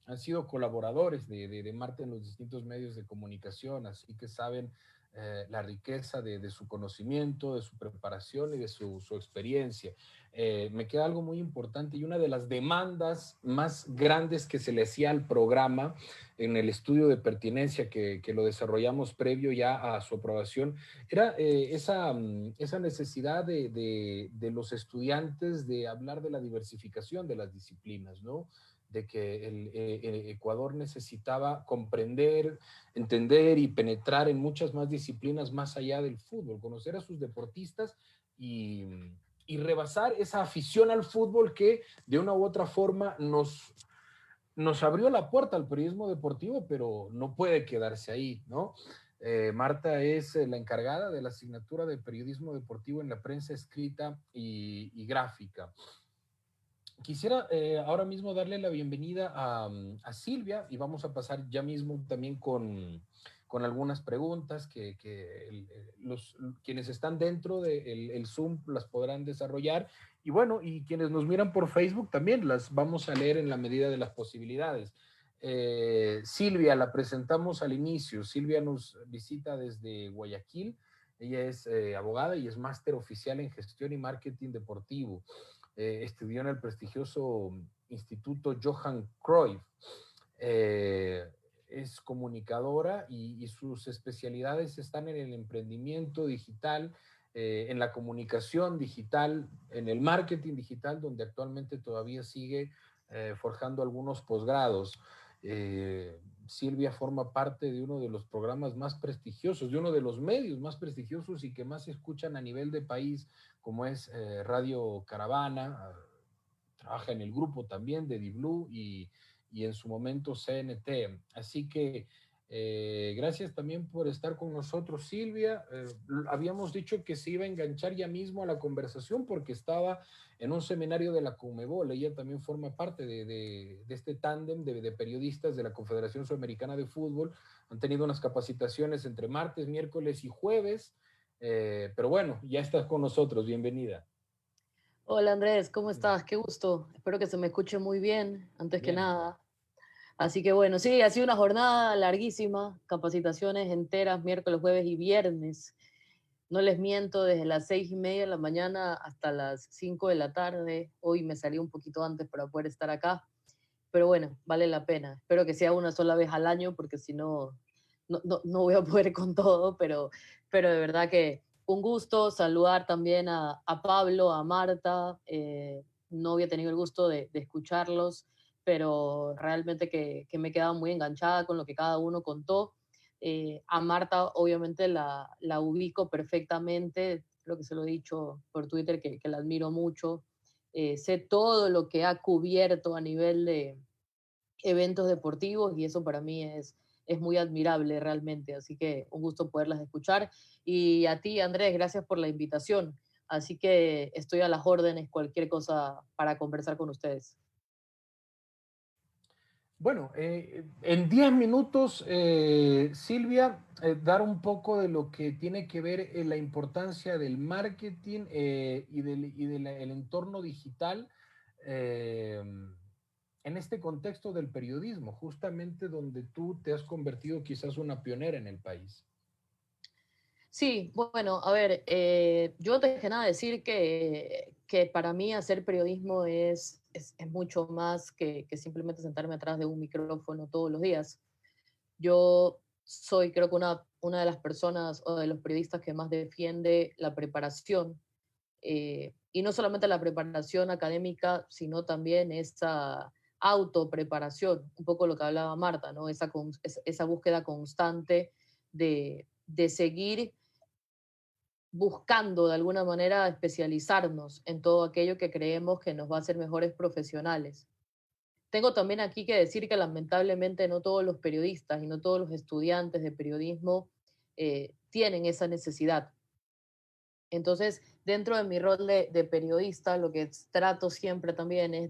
han sido colaboradores de Marta en los distintos medios de comunicación, así que saben la riqueza de su conocimiento, de su preparación y de su experiencia. Me queda algo muy importante y una de las demandas más grandes que se le hacía al programa en el estudio de pertinencia que lo desarrollamos previo ya a su aprobación, era esa necesidad de los estudiantes de hablar de la diversificación de las disciplinas, ¿no? De que el Ecuador necesitaba comprender, entender y penetrar en muchas más disciplinas más allá del fútbol, conocer a sus deportistas y rebasar esa afición al fútbol que de una u otra forma nos abrió la puerta al periodismo deportivo, pero no puede quedarse ahí, ¿no? Marta es la encargada de la asignatura de periodismo deportivo en la prensa escrita y gráfica. Quisiera ahora mismo darle la bienvenida a Silvia y vamos a pasar ya mismo también con algunas preguntas que quienes están dentro del Zoom las podrán desarrollar y bueno, y quienes nos miran por Facebook también las vamos a leer en la medida de las posibilidades. Silvia, la presentamos al inicio. Silvia nos visita desde Guayaquil. Ella es abogada y es máster oficial en gestión y marketing deportivo. Estudió en el prestigioso Instituto Johan Cruyff. Es comunicadora y sus especialidades están en el emprendimiento digital, en la comunicación digital, en el marketing digital, donde actualmente todavía sigue forjando algunos posgrados. Silvia forma parte de uno de los programas más prestigiosos, de uno de los medios más prestigiosos y que más se escuchan a nivel de país, como es Radio Caravana. Trabaja en el grupo también de DiBlue y en su momento CNT. Así que gracias también por estar con nosotros, Silvia. Habíamos dicho que se iba a enganchar ya mismo a la conversación porque estaba en un seminario de la Conmebol. Ella también forma parte de este tándem de periodistas de la Confederación Sudamericana de Fútbol. Han tenido unas capacitaciones entre martes, miércoles y jueves. Pero bueno, ya estás con nosotros. Bienvenida. Hola Andrés, ¿cómo estás? Qué gusto. Espero que se me escuche muy bien, antes que nada. Así que bueno, sí, ha sido una jornada larguísima, capacitaciones enteras, miércoles, jueves y viernes. No les miento, desde las 6:30 de la mañana hasta las 5 de la tarde. Hoy me salí un poquito antes para poder estar acá, pero bueno, vale la pena. Espero que sea una sola vez al año, porque si no, no voy a poder con todo, pero de verdad que un gusto saludar también a Pablo, a Marta. No había tenido el gusto de escucharlos, pero realmente que me he quedado muy enganchada con lo que cada uno contó. A Marta obviamente la ubico perfectamente, creo que se lo he dicho por Twitter que la admiro mucho. Sé todo lo que ha cubierto a nivel de eventos deportivos y eso para mí es muy admirable realmente, así que un gusto poderlas escuchar. Y a ti, Andrés, gracias por la invitación, así que estoy a las órdenes, cualquier cosa para conversar con ustedes. Bueno, en 10 minutos, Silvia, dar un poco de lo que tiene que ver la importancia del marketing y del entorno digital en este contexto del periodismo, justamente donde tú te has convertido quizás una pionera en el país. Sí, bueno, a ver, yo antes que nada decir que para mí hacer periodismo es mucho más que simplemente sentarme atrás de un micrófono todos los días. Yo soy creo que una de las personas o de los periodistas que más defiende la preparación, y no solamente la preparación académica, sino también esa autopreparación, un poco lo que hablaba Marta, ¿no? Esa búsqueda constante de seguir buscando de alguna manera especializarnos en todo aquello que creemos que nos va a hacer mejores profesionales. Tengo también aquí que decir que lamentablemente no todos los periodistas y no todos los estudiantes de periodismo tienen esa necesidad. Entonces, dentro de mi rol de periodista, lo que trato siempre también es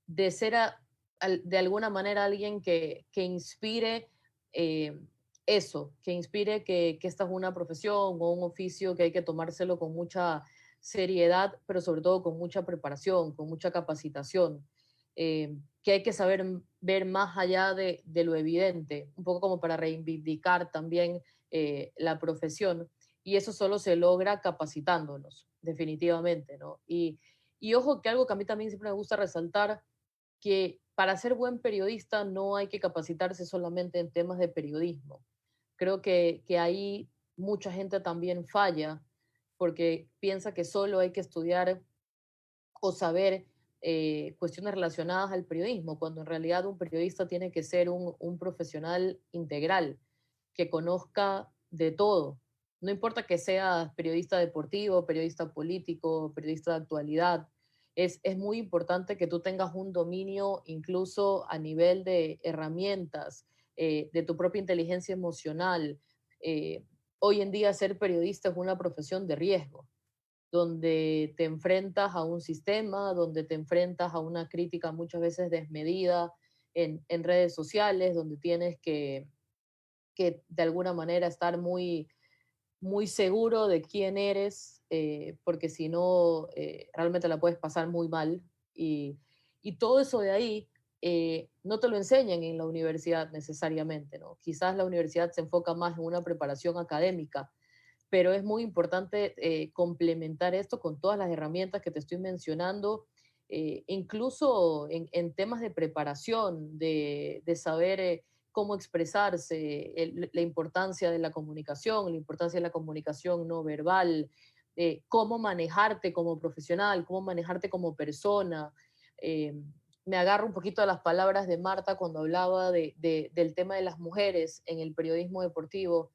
de ser de alguna manera alguien que inspire eso, que inspire que esta es una profesión o un oficio que hay que tomárselo con mucha seriedad, pero sobre todo con mucha preparación, con mucha capacitación, que hay que saber ver más allá de lo evidente, un poco como para reivindicar también la profesión, y eso solo se logra capacitándonos, definitivamente, ¿no? Y ojo que algo que a mí también siempre me gusta resaltar, que para ser buen periodista no hay que capacitarse solamente en temas de periodismo. Creo que ahí mucha gente también falla porque piensa que solo hay que estudiar o saber cuestiones relacionadas al periodismo, cuando en realidad un periodista tiene que ser un profesional integral, que conozca de todo. No importa que seas periodista deportivo, periodista político, periodista de actualidad, es muy importante que tú tengas un dominio incluso a nivel de herramientas, de tu propia inteligencia emocional. Hoy en día ser periodista es una profesión de riesgo, donde te enfrentas a un sistema, donde te enfrentas a una crítica muchas veces desmedida en redes sociales, donde tienes que de alguna manera estar muy, muy seguro de quién eres, porque si no, realmente la puedes pasar muy mal. Y todo eso de ahí no te lo enseñan en la universidad necesariamente, ¿no? Quizás la universidad se enfoca más en una preparación académica, pero es muy importante complementar esto con todas las herramientas que te estoy mencionando, incluso en temas de preparación, de saber cómo expresarse, la importancia de la comunicación, la importancia de la comunicación no verbal, cómo manejarte como profesional, cómo manejarte como persona. Eh, Me agarro un poquito a las palabras de Marta cuando hablaba del tema de las mujeres en el periodismo deportivo.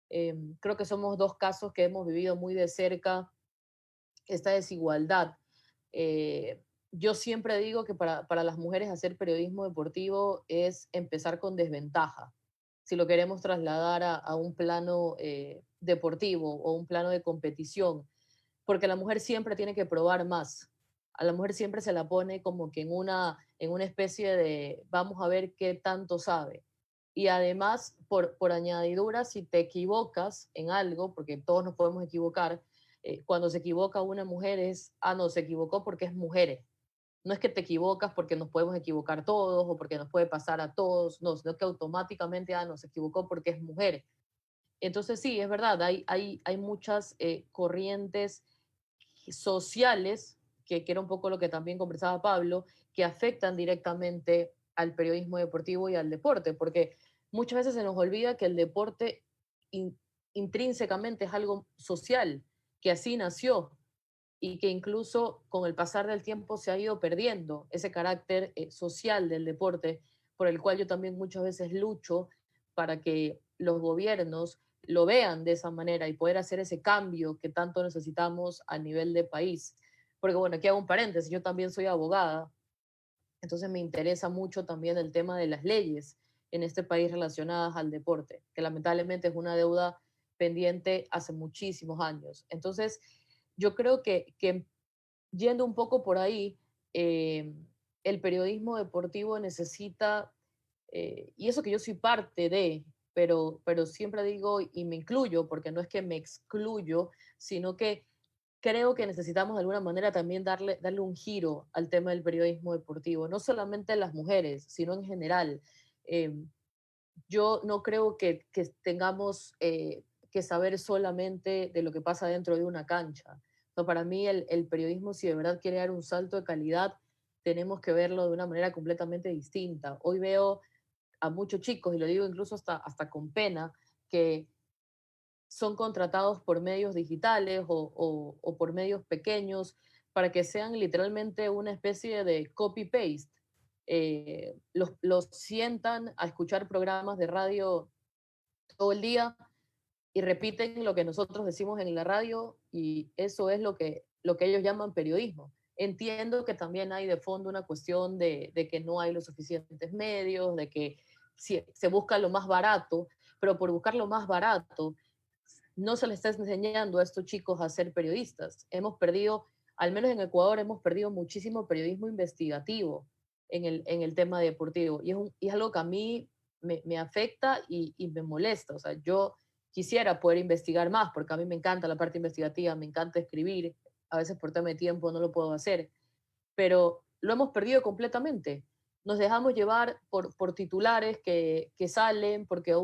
Creo que somos dos casos que hemos vivido muy de cerca esta desigualdad. Eh, yo siempre digo que para las mujeres hacer periodismo deportivo es empezar con desventaja, si lo queremos trasladar a un plano deportivo o un plano de competición, porque la mujer siempre tiene que probar más. A la mujer siempre se la pone como que en una especie de vamos a ver qué tanto sabe. Y además, por añadidura, si te equivocas en algo, porque todos nos podemos equivocar, cuando se equivoca una mujer es, no, se equivocó porque es mujer. No es que te equivocas porque nos podemos equivocar todos o porque nos puede pasar a todos, no, sino que automáticamente, no, se equivocó porque es mujer. Entonces sí, es verdad, hay muchas corrientes sociales, que era un poco lo que también conversaba Pablo, que afectan directamente al periodismo deportivo y al deporte, porque muchas veces se nos olvida que el deporte in, intrínsecamente es algo social, que así nació y que incluso con el pasar del tiempo se ha ido perdiendo ese carácter social del deporte, por el cual yo también muchas veces lucho para que los gobiernos lo vean de esa manera y poder hacer ese cambio que tanto necesitamos a nivel de país. Porque bueno, aquí hago un paréntesis, yo también soy abogada, entonces me interesa mucho también el tema de las leyes en este país relacionadas al deporte, que lamentablemente es una deuda pendiente hace muchísimos años. Entonces, yo creo que yendo un poco por ahí, el periodismo deportivo necesita, y eso que yo soy parte de, pero siempre digo, y me incluyo, porque no es que me excluyo, sino que creo que necesitamos de alguna manera también darle un giro al tema del periodismo deportivo, no solamente las mujeres, sino en general. Eh, yo no creo que tengamos que saber solamente de lo que pasa dentro de una cancha. No, para mí el periodismo, si de verdad quiere dar un salto de calidad, tenemos que verlo de una manera completamente distinta. Hoy veo a muchos chicos, y lo digo incluso hasta con pena, que son contratados por medios digitales o por medios pequeños para que sean literalmente una especie de copy-paste. Los sientan a escuchar programas de radio todo el día y repiten lo que nosotros decimos en la radio, y eso es lo que ellos llaman periodismo. Entiendo que también hay de fondo una cuestión de que no hay los suficientes medios, de que se busca lo más barato, pero por buscar lo más barato no se les está enseñando a estos chicos a ser periodistas. Hemos perdido, al menos en Ecuador, hemos perdido muchísimo periodismo investigativo en el tema deportivo. Y es algo que a mí me afecta y me molesta. O sea, yo quisiera poder investigar más, porque a mí me encanta la parte investigativa, me encanta escribir. A veces por tema de tiempo no lo puedo hacer, pero lo hemos perdido completamente. Nos dejamos llevar por titulares que salen, porque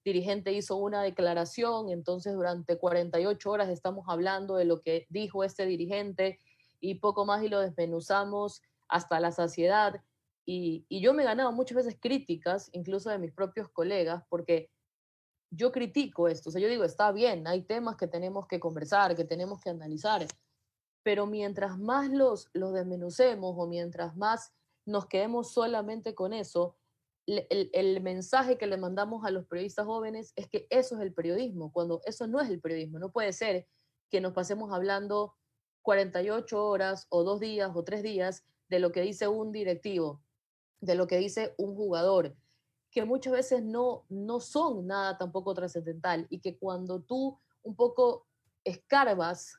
dirigente hizo una declaración, entonces durante 48 horas estamos hablando de lo que dijo este dirigente y poco más y lo desmenuzamos hasta la saciedad. Y yo me he ganado muchas veces críticas, incluso de mis propios colegas, porque yo critico esto. O sea, yo digo, está bien, hay temas que tenemos que conversar, que tenemos que analizar, pero mientras más los desmenucemos o mientras más nos quedemos solamente con eso, el mensaje que le mandamos a los periodistas jóvenes es que eso es el periodismo, cuando eso no es el periodismo. No puede ser que nos pasemos hablando 48 horas o 2 días o 3 días de lo que dice un directivo, de lo que dice un jugador, que muchas veces no son nada tampoco trascendental y que cuando tú un poco escarbas,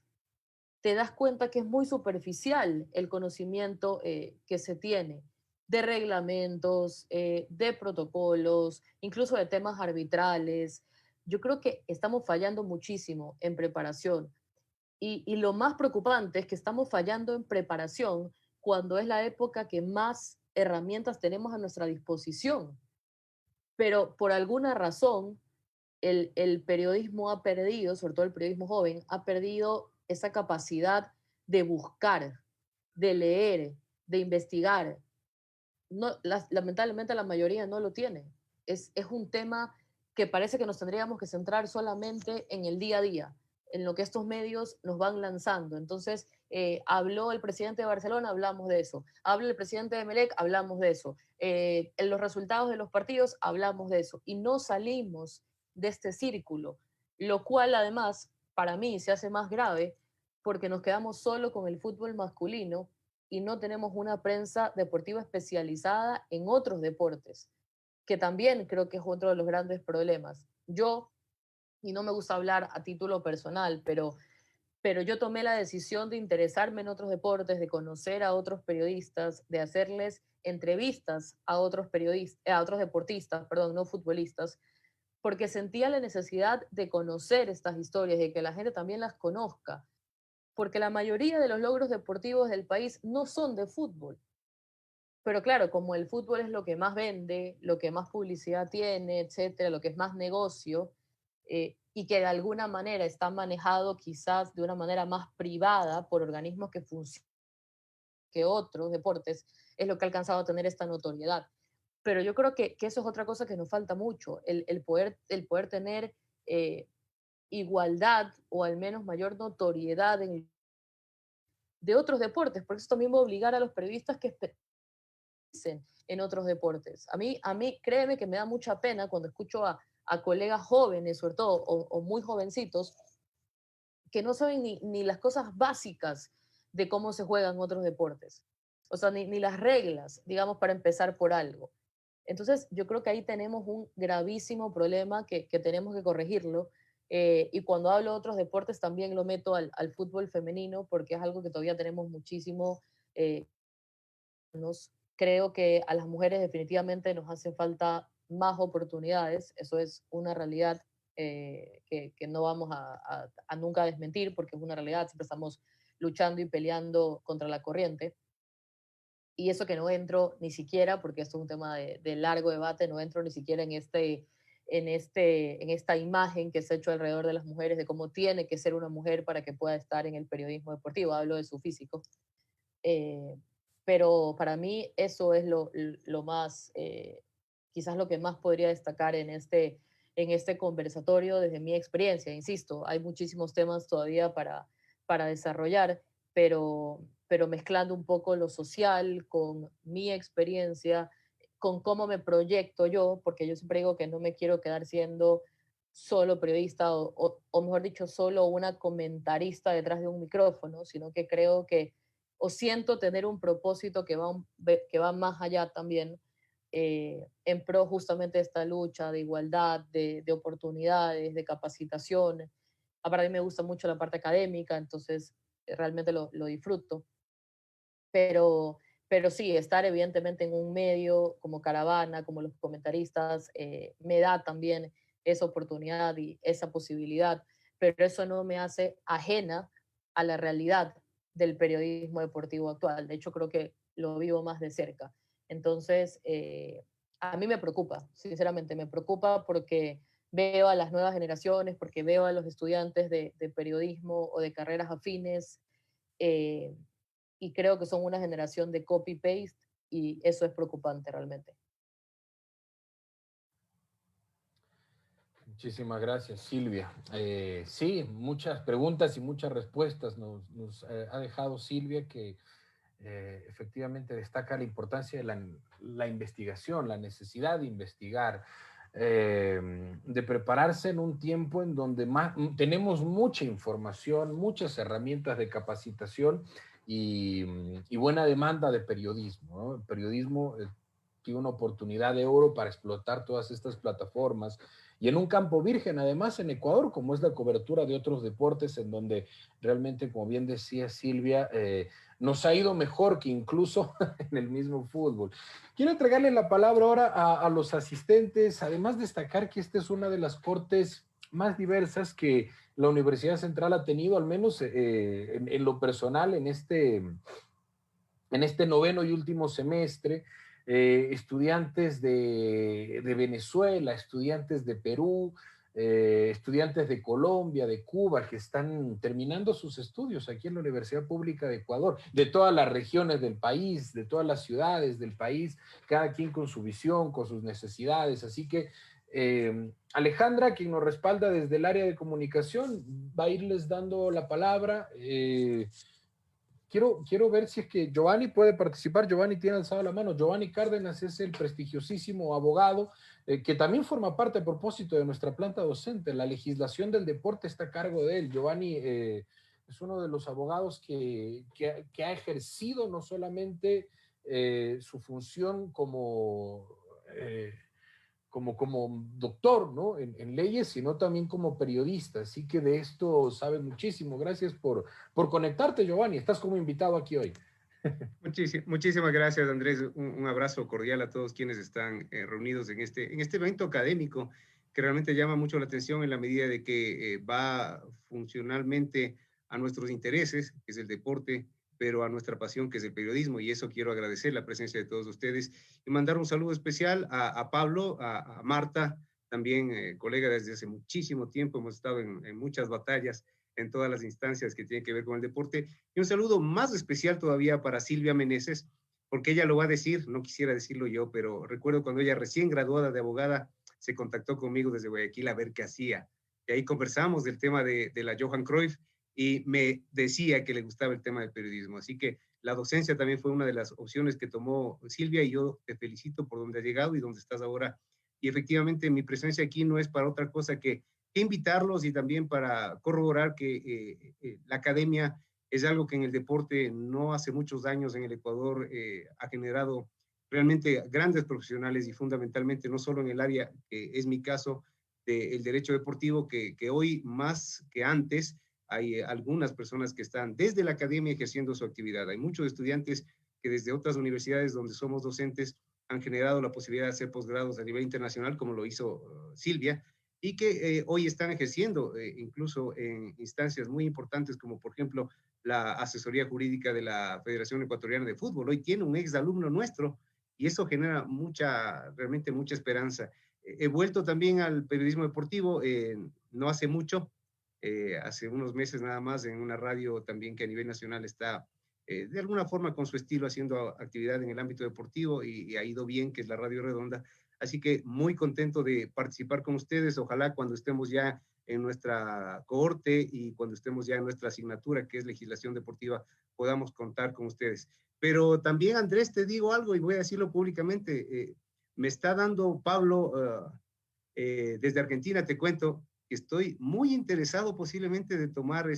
te das cuenta que es muy superficial el conocimiento que se tiene de reglamentos, de protocolos, incluso de temas arbitrales. Yo creo que estamos fallando muchísimo en preparación y lo más preocupante es que estamos fallando en preparación cuando es la época que más herramientas tenemos a nuestra disposición. Pero por alguna razón, el periodismo ha perdido, sobre todo el periodismo joven, ha perdido esa capacidad de buscar, de leer, de investigar. No, lamentablemente la mayoría no lo tiene. Es un tema que parece que nos tendríamos que centrar solamente en el día a día, en lo que estos medios nos van lanzando. Entonces, habló el presidente de Barcelona, hablamos de eso. Habla el presidente de Melec, hablamos de eso. En los resultados de los partidos, hablamos de eso. Y no salimos de este círculo, lo cual además para mí se hace más grave porque nos quedamos solo con el fútbol masculino y no tenemos una prensa deportiva especializada en otros deportes, que también creo que es otro de los grandes problemas. Yo, y no me gusta hablar a título personal, pero yo tomé la decisión de interesarme en otros deportes, de conocer a otros periodistas, de hacerles entrevistas a otros periodistas, a otros deportistas, perdón, no futbolistas, porque sentía la necesidad de conocer estas historias, de que la gente también las conozca, porque la mayoría de los logros deportivos del país no son de fútbol. Pero claro, como el fútbol es lo que más vende, lo que más publicidad tiene, etcétera, lo que es más negocio, y que de alguna manera está manejado quizás de una manera más privada por organismos que funcionan que otros deportes, es lo que ha alcanzado a tener esta notoriedad. Pero yo creo que eso es otra cosa que nos falta mucho, el poder tener igualdad o al menos mayor notoriedad de otros deportes, porque eso también va a obligar a los periodistas que en otros deportes. A mí, créeme que me da mucha pena cuando escucho a colegas jóvenes, sobre todo, o muy jovencitos, que no saben ni las cosas básicas de cómo se juegan otros deportes. O sea, ni las reglas, digamos, para empezar por algo. Entonces, yo creo que ahí tenemos un gravísimo problema que tenemos que corregirlo. Y cuando hablo de otros deportes, también lo meto al fútbol femenino, porque es algo que todavía tenemos muchísimo. eh, Creo que a las mujeres definitivamente nos hacen falta más oportunidades, eso es una realidad que no vamos a nunca desmentir porque es una realidad, siempre estamos luchando y peleando contra la corriente. Y eso que no entro ni siquiera, porque esto es un tema de largo debate, no entro ni siquiera en esta imagen que se ha hecho alrededor de las mujeres, de cómo tiene que ser una mujer para que pueda estar en el periodismo deportivo, hablo de su físico. Eh, pero para mí eso es lo más, quizás lo que más podría destacar en este conversatorio desde mi experiencia. Insisto, hay muchísimos temas todavía para desarrollar, pero mezclando un poco lo social con mi experiencia, con cómo me proyecto yo, porque yo siempre digo que no me quiero quedar siendo solo periodista o mejor dicho, solo una comentarista detrás de un micrófono, sino que creo que o siento tener un propósito que va más allá también en pro justamente de esta lucha de igualdad, de oportunidades, de capacitación. Aparte a mí me gusta mucho la parte académica, entonces realmente lo disfruto. Pero, pero sí, estar evidentemente en un medio como Caravana, como los comentaristas, me da también esa oportunidad y esa posibilidad, pero eso no me hace ajena a la realidad del periodismo deportivo actual. De hecho, creo que lo vivo más de cerca. Entonces, a mí me preocupa, sinceramente, me preocupa porque veo a las nuevas generaciones, porque veo a los estudiantes de periodismo o de carreras afines, eh, y creo que son una generación de copy-paste y eso es preocupante realmente. Muchísimas gracias, Silvia. Sí, muchas preguntas y muchas respuestas nos ha dejado Silvia, que efectivamente destaca la importancia de la investigación, la necesidad de investigar, de prepararse en un tiempo en donde tenemos mucha información, muchas herramientas de capacitación y buena demanda de periodismo, ¿no? El periodismo tiene una oportunidad de oro para explotar todas estas plataformas y en un campo virgen, además en Ecuador, como es la cobertura de otros deportes, en donde realmente, como bien decía Silvia, nos ha ido mejor que incluso en el mismo fútbol. Quiero entregarle la palabra ahora a los asistentes, además destacar que esta es una de las cortes más diversas que la Universidad Central ha tenido, al menos en lo personal, en este noveno y último semestre. Estudiantes de Venezuela, estudiantes de Perú, estudiantes de Colombia, de Cuba, que están terminando sus estudios aquí en la Universidad Pública de Ecuador, de todas las regiones del país, de todas las ciudades del país, cada quien con su visión, con sus necesidades. Así que Alejandra, quien nos respalda desde el área de comunicación, va a irles dando la palabra. Quiero ver si es que Giovanni puede participar. Giovanni tiene alzado la mano. Giovanni Cárdenas es el prestigiosísimo abogado que también forma parte a propósito de nuestra planta docente. La legislación del deporte está a cargo de él. Giovanni es uno de los abogados que ha ejercido no solamente su función como doctor, ¿no? en leyes, sino también como periodista. Así que de esto sabe muchísimo. Gracias por conectarte, Giovanni. Estás como invitado aquí hoy. Muchísimas gracias, Andrés. Un abrazo cordial a todos quienes están reunidos en este evento académico que realmente llama mucho la atención en la medida de que va funcionalmente a nuestros intereses, que es el deporte, pero a nuestra pasión, que es el periodismo, y eso quiero agradecer la presencia de todos ustedes y mandar un saludo especial a Pablo, a Marta, también colega desde hace muchísimo tiempo, hemos estado en muchas batallas en todas las instancias que tienen que ver con el deporte, y un saludo más especial todavía para Silvia Meneses, porque ella lo va a decir, no quisiera decirlo yo, pero recuerdo cuando ella recién graduada de abogada se contactó conmigo desde Guayaquil a ver qué hacía, y ahí conversamos del tema de la Johan Cruyff, y me decía que le gustaba el tema del periodismo. Así que la docencia también fue una de las opciones que tomó Silvia, y yo te felicito por donde has llegado y donde estás ahora. Y efectivamente mi presencia aquí no es para otra cosa que invitarlos y también para corroborar que la academia es algo que en el deporte no hace muchos años en el Ecuador ha generado realmente grandes profesionales y fundamentalmente no solo en el área que es mi caso del derecho deportivo, que hoy más que antes hay algunas personas que están desde la academia ejerciendo su actividad. Hay muchos estudiantes que desde otras universidades donde somos docentes han generado la posibilidad de hacer posgrados a nivel internacional, como lo hizo Silvia, y que hoy están ejerciendo incluso en instancias muy importantes, como por ejemplo la asesoría jurídica de la Federación Ecuatoriana de Fútbol. Hoy tiene un exalumno nuestro y eso genera realmente mucha esperanza. He vuelto también al periodismo deportivo no hace mucho, hace unos meses nada más, en una radio también que a nivel nacional está de alguna forma con su estilo haciendo actividad en el ámbito deportivo y ha ido bien, que es la Radio Redonda. Así que muy contento de participar con ustedes. Ojalá cuando estemos ya en nuestra cohorte y cuando estemos ya en nuestra asignatura, que es legislación deportiva, podamos contar con ustedes. Pero también, Andrés, te digo algo y voy a decirlo públicamente. Me está dando Pablo, desde Argentina, te cuento, que estoy muy interesado posiblemente de tomar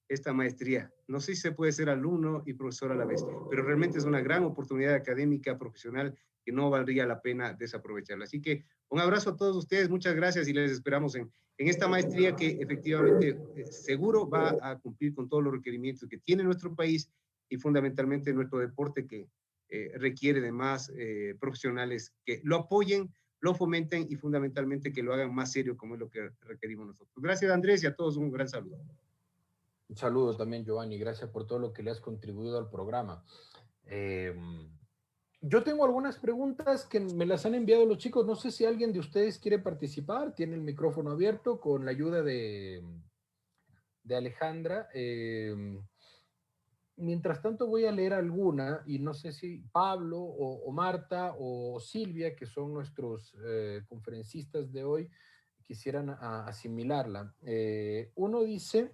esta maestría. No sé si se puede ser alumno y profesor a la vez, pero realmente es una gran oportunidad académica, profesional, que no valdría la pena desaprovecharla. Así que un abrazo a todos ustedes, muchas gracias y les esperamos en esta maestría que efectivamente seguro va a cumplir con todos los requerimientos que tiene nuestro país y fundamentalmente nuestro deporte, que requiere de más profesionales que lo apoyen, lo fomenten y fundamentalmente que lo hagan más serio, como es lo que requerimos nosotros. Gracias, Andrés, y a todos un gran saludo. Un saludo también, Giovanni. Gracias por todo lo que le has contribuido al programa. Yo tengo algunas preguntas que me las han enviado los chicos. No sé si alguien de ustedes quiere participar. Tiene el micrófono abierto con la ayuda de Alejandra. Mientras tanto voy a leer alguna y no sé si Pablo o Marta o Silvia, que son nuestros conferencistas de hoy, quisieran asimilarla. Uno dice,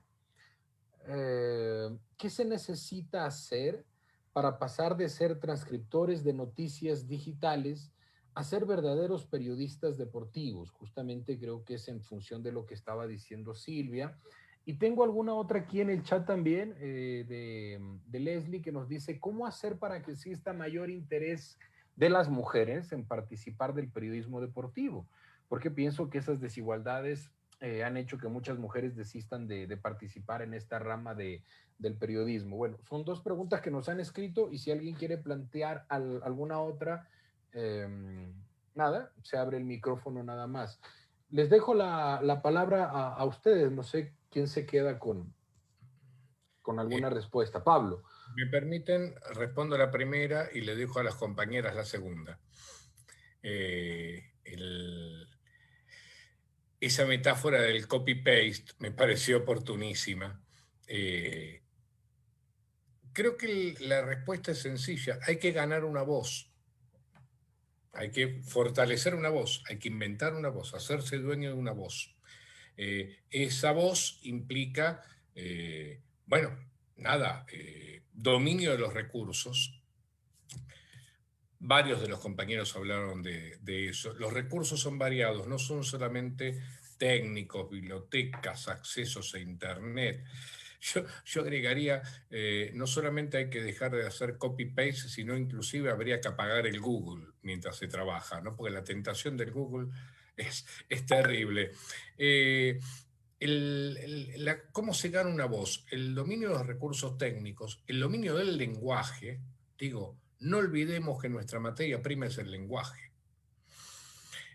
¿qué se necesita hacer para pasar de ser transcriptores de noticias digitales a ser verdaderos periodistas deportivos? Justamente creo que es en función de lo que estaba diciendo Silvia. Y tengo alguna otra aquí en el chat también de Leslie, que nos dice cómo hacer para que exista mayor interés de las mujeres en participar del periodismo deportivo, porque pienso que esas desigualdades han hecho que muchas mujeres desistan de participar en esta rama del periodismo. Bueno, son dos preguntas que nos han escrito y si alguien quiere plantear alguna otra, nada, se abre el micrófono nada más. Les dejo la palabra a ustedes, no sé quién se queda con alguna respuesta. Pablo. Me permiten, respondo la primera y le dejo a las compañeras la segunda. Esa metáfora del copy-paste me pareció oportunísima. Creo que la respuesta es sencilla. Hay que ganar una voz. Hay que fortalecer una voz. Hay que inventar una voz, hacerse dueño de una voz. Esa voz implica, dominio de los recursos. Varios de los compañeros hablaron de eso. Los recursos son variados, no son solamente técnicos, bibliotecas, accesos a Internet. Yo agregaría, no solamente hay que dejar de hacer copy-paste, sino inclusive habría que apagar el Google mientras se trabaja, ¿no? Porque la tentación del Google es terrible. ¿Cómo se gana una voz? El dominio de los recursos técnicos, el dominio del lenguaje, no olvidemos que nuestra materia prima es el lenguaje.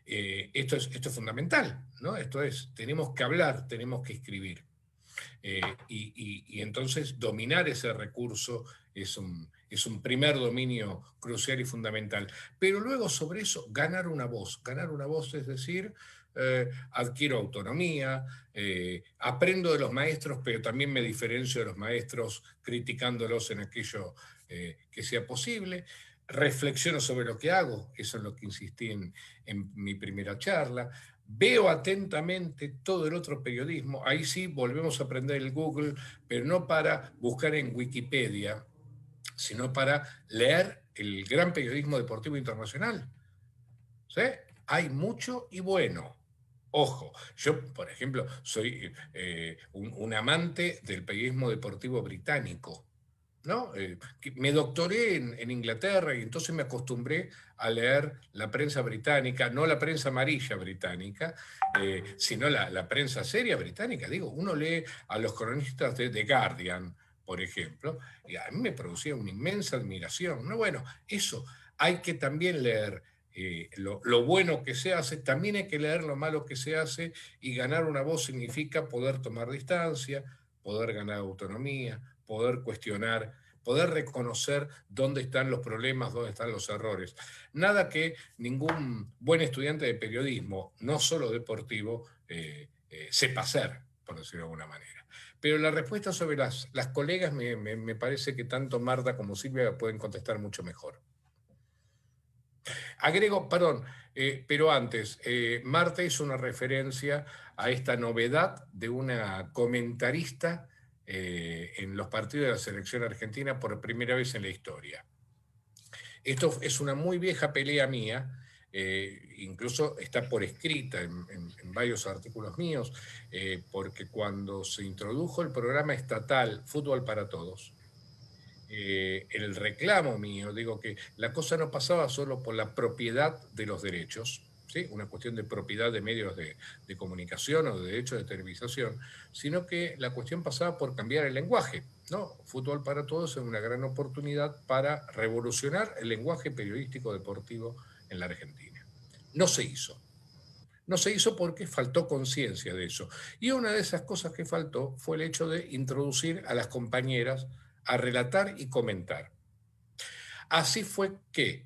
Esto es fundamental, ¿no? Tenemos que hablar, tenemos que escribir. Y entonces dominar ese recurso es un primer dominio crucial y fundamental. Pero luego sobre eso, ganar una voz. Ganar una voz es decir, adquiero autonomía, aprendo de los maestros, pero también me diferencio de los maestros criticándolos en aquello que sea posible. Reflexiono sobre lo que hago, eso es lo que insistí en mi primera charla. Veo atentamente todo el otro periodismo, ahí sí volvemos a aprender el Google, pero no para buscar en Wikipedia, sino para leer el gran periodismo deportivo internacional. ¿Sí? Hay mucho y bueno. Ojo, yo, por ejemplo, soy un amante del periodismo deportivo británico, ¿no? Me doctoré en Inglaterra y entonces me acostumbré a leer la prensa británica, no la prensa amarilla británica, sino la prensa seria británica. Uno lee a los cronistas de The Guardian, por ejemplo, y a mí me producía una inmensa admiración. ¿No? Bueno, eso hay que también leer. Lo bueno que se hace, también hay que leer lo malo que se hace, y ganar una voz significa poder tomar distancia, poder ganar autonomía, poder cuestionar, poder reconocer dónde están los problemas, dónde están los errores. Nada que ningún buen estudiante de periodismo, no solo deportivo, sepa hacer, por decirlo de alguna manera. Pero la respuesta sobre las colegas me parece que tanto Marta como Silvia pueden contestar mucho mejor. Agrego, perdón, pero antes, Marta hizo una referencia a esta novedad de una comentarista en los partidos de la selección argentina por primera vez en la historia. Esto es una muy vieja pelea mía, incluso está por escrita en varios artículos míos, porque cuando se introdujo el programa estatal Fútbol para Todos, el reclamo mío, que la cosa no pasaba solo por la propiedad de los derechos, ¿sí? Una cuestión de propiedad de medios de comunicación o de derechos de televisación, sino que la cuestión pasaba por cambiar el lenguaje, ¿no? Fútbol para Todos es una gran oportunidad para revolucionar el lenguaje periodístico deportivo en la Argentina. No se hizo. No se hizo porque faltó conciencia de eso. Y una de esas cosas que faltó fue el hecho de introducir a las compañeras a relatar y comentar. Así fue que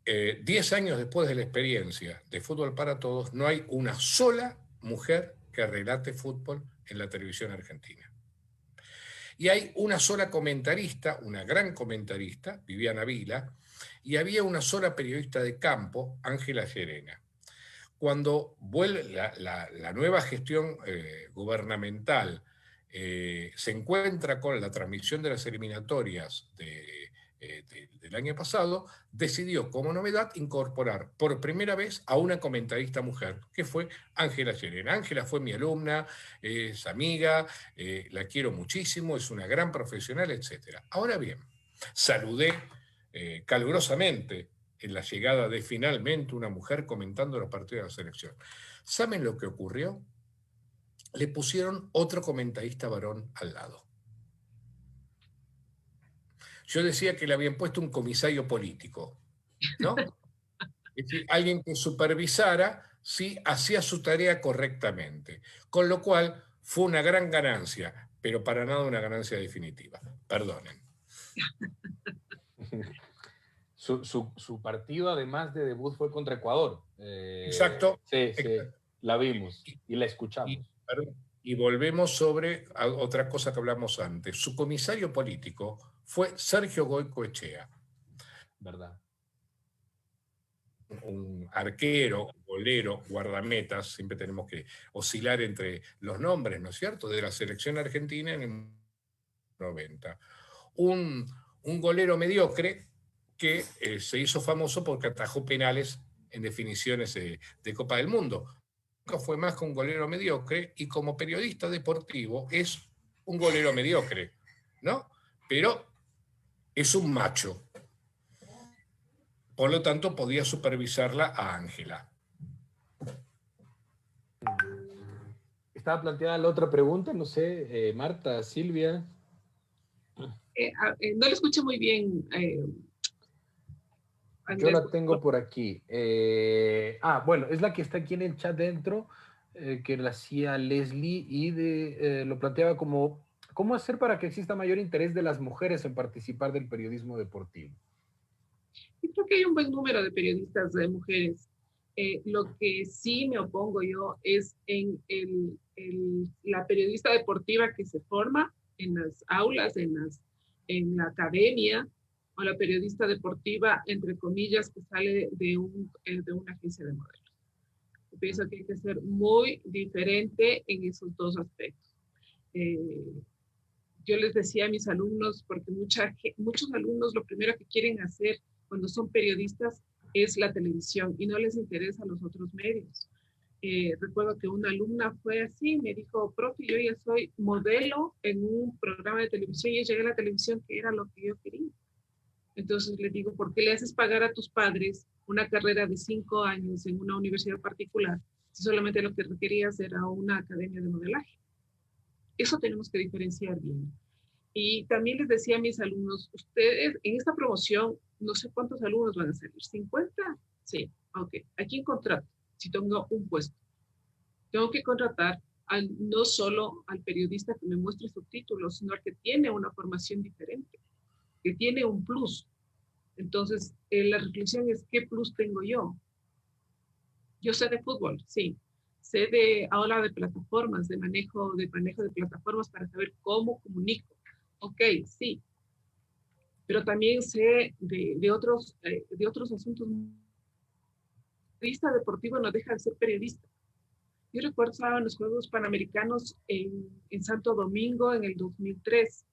10 años después de la experiencia de Fútbol para Todos, no hay una sola mujer que relate fútbol en la televisión argentina. Y hay una sola comentarista, una gran comentarista, Viviana Vila, y había una sola periodista de campo, Ángela Llerena. Cuando vuelve la nueva gestión gubernamental, se encuentra con la transmisión de las eliminatorias del año pasado, decidió como novedad incorporar por primera vez a una comentarista mujer, que fue Ángela Llerena. Ángela fue mi alumna, es amiga, la quiero muchísimo, es una gran profesional, etc. Ahora bien, saludé calurosamente en la llegada de finalmente una mujer comentando los partidos de la selección. ¿Saben lo que ocurrió? Le pusieron otro comentarista varón al lado. Yo decía que le habían puesto un comisario político, ¿no? Es decir, alguien que supervisara si hacía su tarea correctamente. Con lo cual fue una gran ganancia, pero para nada una ganancia definitiva. Perdonen. Su partido, además de debut, fue contra Ecuador. Exacto. Sí, Exacto. La vimos y la escuchamos. Y volvemos sobre otra cosa que hablamos antes. Su comisario político fue Sergio Goicoechea. ¿Verdad? Un arquero, golero, guardametas, siempre tenemos que oscilar entre los nombres, ¿no es cierto?, de la selección argentina en el 90. Un golero mediocre que se hizo famoso porque atajó penales en definiciones de Copa del Mundo. Nunca fue más que un golero mediocre, y como periodista deportivo es un golero mediocre, ¿no? Pero es un macho. Por lo tanto, podía supervisarla a Ángela. Estaba planteada la otra pregunta, no sé, Marta, Silvia. No le escuché muy bien. Yo la tengo por aquí. Bueno, es la que está aquí en el chat dentro, que la hacía Leslie, y lo planteaba como, ¿cómo hacer para que exista mayor interés de las mujeres en participar del periodismo deportivo? Yo creo que hay un buen número de periodistas de mujeres. Lo que sí me opongo yo es en la periodista deportiva que se forma en las aulas, en la academia, o la periodista deportiva, entre comillas, que sale de una agencia de modelos. Yo pienso que hay que ser muy diferente en esos dos aspectos. Yo les decía a mis alumnos, porque muchos alumnos lo primero que quieren hacer cuando son periodistas es la televisión y no les interesan los otros medios. Recuerdo que una alumna fue así, me dijo, profe, yo ya soy modelo en un programa de televisión y llegué a la televisión, que era lo que yo quería. Entonces le digo, ¿por qué le haces pagar a tus padres una carrera de 5 años en una universidad particular si solamente lo que requerías era una academia de modelaje? Eso tenemos que diferenciar bien. Y también les decía a mis alumnos, ustedes en esta promoción, no sé cuántos alumnos van a salir, ¿50? Sí, ok. ¿A quién contrato? Si tengo un puesto. Tengo que contratar no solo al periodista que me muestre subtítulos, sino al que tiene una formación diferente, que tiene un plus. Entonces, la reflexión es, ¿qué plus tengo yo? Yo sé de fútbol, sí. Sé ahora de plataformas, de manejo de plataformas para saber cómo comunico. Ok, sí. Pero también sé de otros asuntos. El periodista deportivo no deja de ser periodista. Yo recuerdo, estaba en los Juegos Panamericanos en Santo Domingo en el 2003.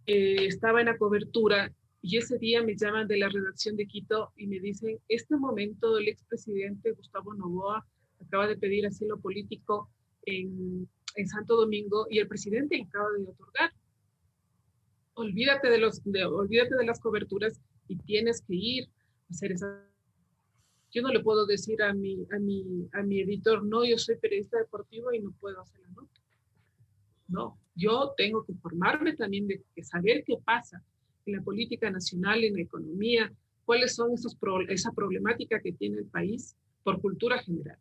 Estaba en la cobertura y ese día me llaman de la redacción de Quito y me dicen, este momento el expresidente Gustavo Noboa acaba de pedir asilo político en Santo Domingo y el presidente acaba de otorgar. Olvídate de las coberturas y tienes que ir a hacer esa. Yo no le puedo decir a mi editor, no, yo soy periodista deportivo y no puedo hacer la nota. No, yo tengo que formarme también de saber qué pasa en la política nacional, en la economía, cuáles son esa problemática que tiene el país por cultura general.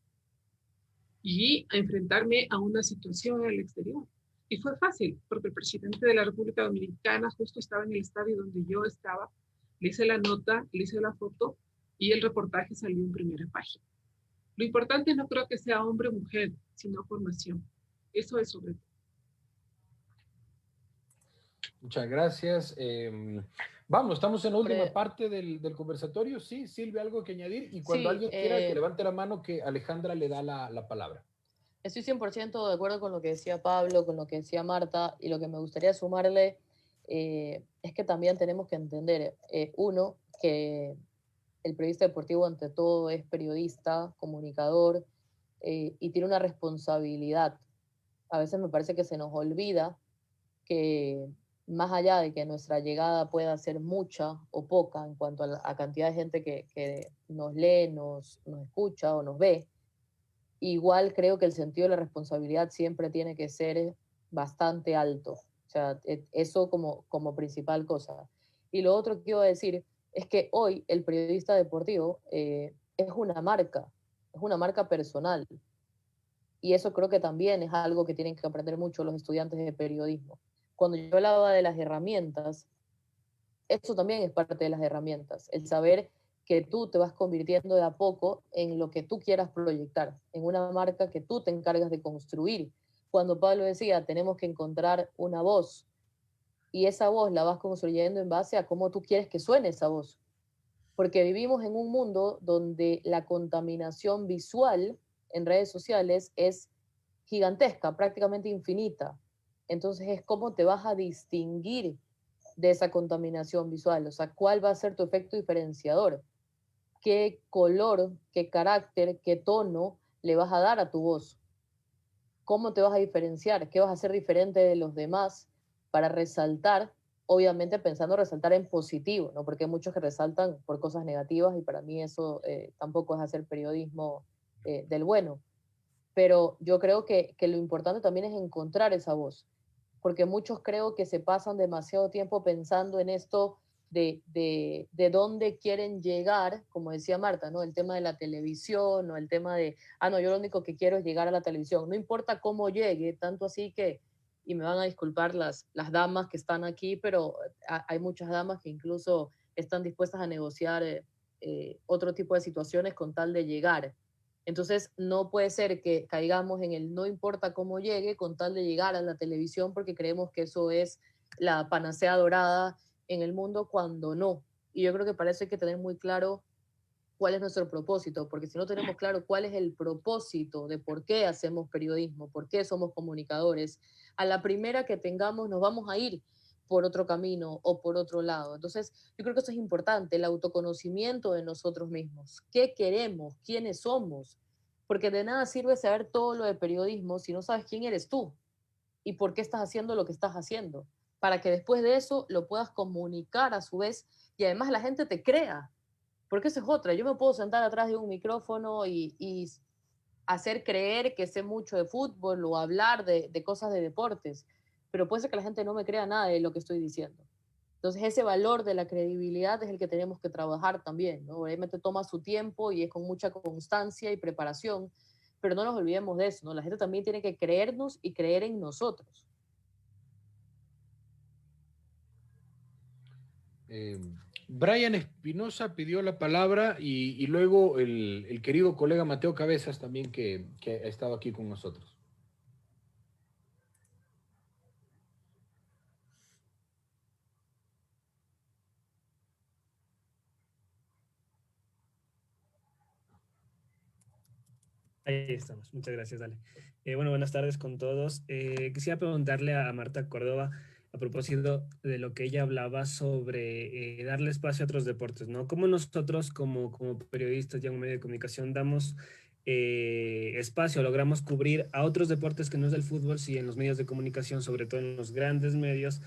Y a enfrentarme a una situación en el exterior. Y fue fácil, porque el presidente de la República Dominicana justo estaba en el estadio donde yo estaba, le hice la nota, le hice la foto y el reportaje salió en primera página. Lo importante no creo que sea hombre o mujer, sino formación. Eso es sobre todo. Muchas gracias. Vamos, estamos en la última parte del conversatorio. Sí, Silvia, ¿algo que añadir? Y cuando alguien quiera que levante la mano, que Alejandra le da la palabra. Estoy 100% de acuerdo con lo que decía Pablo, con lo que decía Marta, y lo que me gustaría sumarle es que también tenemos que entender, uno, que el periodista deportivo ante todo es periodista, comunicador, y tiene una responsabilidad. A veces me parece que se nos olvida que más allá de que nuestra llegada pueda ser mucha o poca en cuanto a cantidad de gente que nos lee, nos escucha o nos ve, igual creo que el sentido de la responsabilidad siempre tiene que ser bastante alto. O sea, eso como principal cosa. Y lo otro que quiero decir es que hoy el periodista deportivo es una marca personal. Y eso creo que también es algo que tienen que aprender mucho los estudiantes de periodismo. Cuando yo hablaba de las herramientas, eso también es parte de las herramientas, el saber que tú te vas convirtiendo de a poco en lo que tú quieras proyectar, en una marca que tú te encargas de construir. Cuando Pablo decía, tenemos que encontrar una voz, y esa voz la vas construyendo en base a cómo tú quieres que suene esa voz. Porque vivimos en un mundo donde la contaminación visual en redes sociales es gigantesca, prácticamente infinita. Entonces es cómo te vas a distinguir de esa contaminación visual, o sea, cuál va a ser tu efecto diferenciador, qué color, qué carácter, qué tono le vas a dar a tu voz, cómo te vas a diferenciar, qué vas a hacer diferente de los demás para resaltar, obviamente pensando resaltar en positivo, ¿no? Porque hay muchos que resaltan por cosas negativas y para mí eso tampoco es hacer periodismo del bueno. Pero yo creo que lo importante también es encontrar esa voz, porque muchos creo que se pasan demasiado tiempo pensando en esto de dónde quieren llegar, como decía Marta, ¿no? El tema de la televisión o el tema de, no, yo lo único que quiero es llegar a la televisión, no importa cómo llegue, tanto así que, y me van a disculpar las damas que están aquí, pero hay muchas damas que incluso están dispuestas a negociar otro tipo de situaciones con tal de llegar. Entonces, no puede ser que caigamos en el no importa cómo llegue con tal de llegar a la televisión porque creemos que eso es la panacea dorada en el mundo cuando no. Y yo creo que para eso hay que tener muy claro cuál es nuestro propósito, porque si no tenemos claro cuál es el propósito de por qué hacemos periodismo, por qué somos comunicadores, a la primera que tengamos nos vamos a ir por otro camino o por otro lado. Entonces, yo creo que eso es importante, el autoconocimiento de nosotros mismos. ¿Qué queremos? ¿Quiénes somos? Porque de nada sirve saber todo lo de periodismo si no sabes quién eres tú y por qué estás haciendo lo que estás haciendo, para que después de eso lo puedas comunicar a su vez y además la gente te crea. Porque eso es otra. Yo me puedo sentar atrás de un micrófono y hacer creer que sé mucho de fútbol o hablar de cosas de deportes, pero puede ser que la gente no me crea nada de lo que estoy diciendo. Entonces ese valor de la credibilidad es el que tenemos que trabajar también, ¿no? Obviamente toma su tiempo y es con mucha constancia y preparación, pero no nos olvidemos de eso, ¿no? La gente también tiene que creernos y creer en nosotros. Brian Espinosa pidió la palabra y luego el querido colega Mateo Cabezas también que ha estado aquí con nosotros. Ahí estamos, muchas gracias, Dale. Bueno, buenas tardes con todos. Quisiera preguntarle a Marta Córdoba a propósito de lo que ella hablaba sobre darle espacio a otros deportes, ¿no? ¿Cómo nosotros como periodistas y en un medio de comunicación damos espacio, logramos cubrir a otros deportes que no es del fútbol, si en los medios de comunicación, sobre todo en los grandes medios,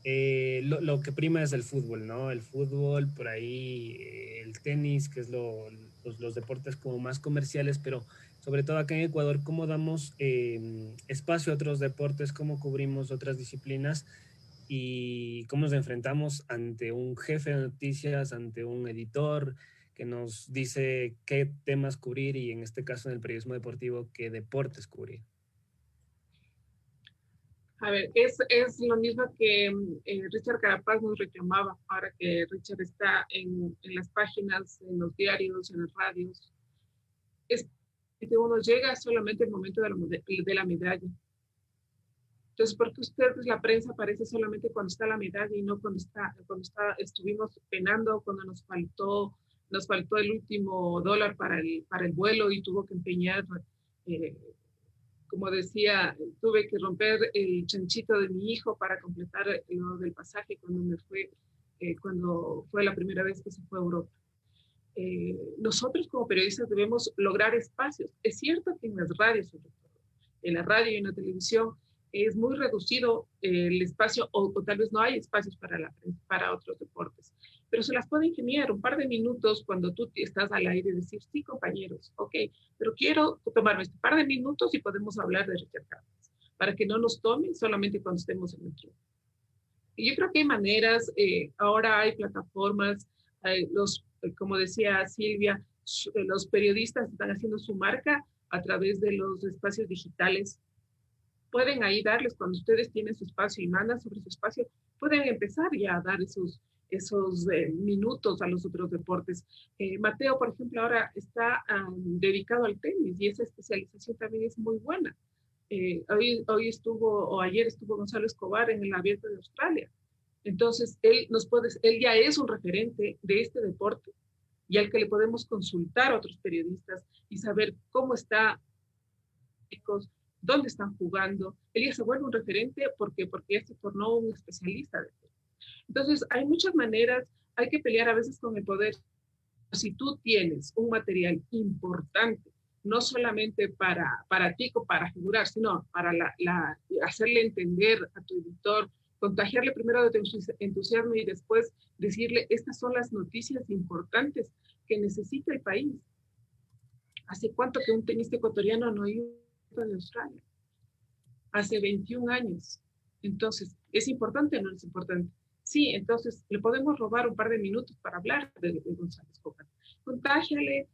lo que prima es el fútbol, ¿no? El fútbol, por ahí el tenis, que es los deportes como más comerciales, pero sobre todo acá en Ecuador, cómo damos espacio a otros deportes, cómo cubrimos otras disciplinas y cómo nos enfrentamos ante un jefe de noticias, ante un editor que nos dice qué temas cubrir y en este caso en el periodismo deportivo, qué deportes cubrir. A ver, es lo mismo que Richard Carapaz nos reclamaba, ahora que Richard está en las páginas, en los diarios, en las radios. Es que uno llega solamente el momento de la medalla. Entonces, ¿por qué ustedes, la prensa, aparece solamente cuando está la medalla y no cuando estuvimos penando, cuando nos faltó el último dólar para el vuelo y tuvo que empeñar, como decía, tuve que romper el chanchito de mi hijo para completar lo del pasaje cuando fue la primera vez que se fue a Europa? Nosotros como periodistas debemos lograr espacios. Es cierto que en las radios, sobre todo, en la radio y en la televisión, es muy reducido el espacio, o tal vez no hay espacios para otros deportes, pero se las puede ingeniar un par de minutos cuando tú estás al aire y decir, sí, compañeros, ok, pero quiero tomarme este par de minutos y podemos hablar de Richard Carapaz, para que no nos tomen solamente cuando estemos en el club. Y yo creo que hay maneras, ahora hay plataformas, como decía Silvia, los periodistas están haciendo su marca a través de los espacios digitales. Pueden ahí darles, cuando ustedes tienen su espacio y mandan sobre su espacio, pueden empezar ya a dar esos minutos a los otros deportes. Mateo, por ejemplo, ahora está dedicado al tenis y esa especialización también es muy buena. Hoy estuvo, o ayer estuvo Gonzalo Escobar en el Abierto de Australia. Entonces, él ya es un referente de este deporte y al que le podemos consultar a otros periodistas y saber cómo está, dónde están jugando. Él ya se vuelve un referente porque ya se tornó un especialista de esto. Entonces, hay muchas maneras, hay que pelear a veces con el poder. Si tú tienes un material importante, no solamente para ti o para figurar, sino para hacerle entender a tu editor, contagiarle primero de tu entusiasmo y después decirle, estas son las noticias importantes que necesita el país. ¿Hace cuánto que un tenista ecuatoriano no iba de Australia? Hace 21 años. Entonces, ¿es importante o no es importante? Sí, entonces le podemos robar un par de minutos para hablar de Gonzalo Escobar. Contágiale,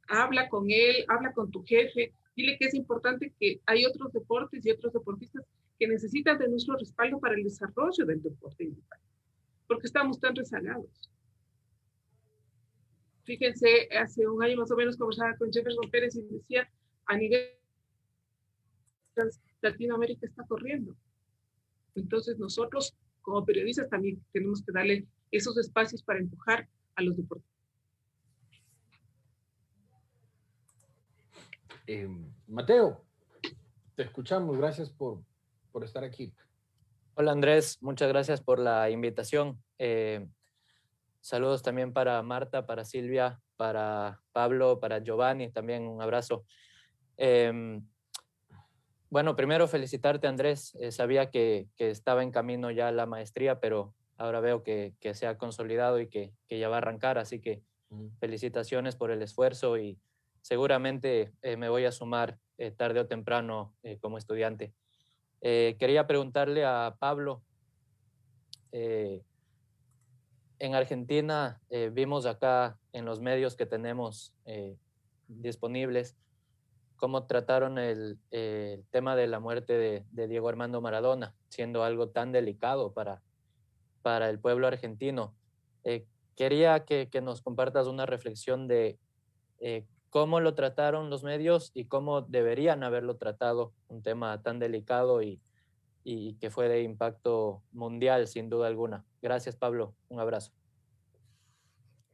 habla con él, habla con tu jefe, dile que es importante, que hay otros deportes y otros deportistas que necesitan de nuestro respaldo para el desarrollo del deporte en el país, porque estamos tan rezagados. Fíjense, hace un año más o menos conversaba con Jefferson Pérez y decía, a nivel Latinoamérica está corriendo. Entonces nosotros como periodistas también tenemos que darle esos espacios para empujar a los deportistas. Mateo, te escuchamos, gracias por estar aquí. Hola Andrés, muchas gracias por la invitación. Saludos también para Marta, para Silvia, para Pablo, para Giovanni, también un abrazo. Bueno, primero felicitarte Andrés, sabía que estaba en camino ya la maestría, pero ahora veo que se ha consolidado y que ya va a arrancar, así que felicitaciones por el esfuerzo y seguramente me voy a sumar tarde o temprano como estudiante. Quería preguntarle a Pablo, en Argentina vimos acá en los medios que tenemos disponibles cómo trataron el tema de la muerte de Diego Armando Maradona, siendo algo tan delicado para el pueblo argentino. Quería que nos compartas una reflexión de cómo lo trataron los medios y cómo deberían haberlo tratado, un tema tan delicado y que fue de impacto mundial, sin duda alguna. Gracias, Pablo. Un abrazo.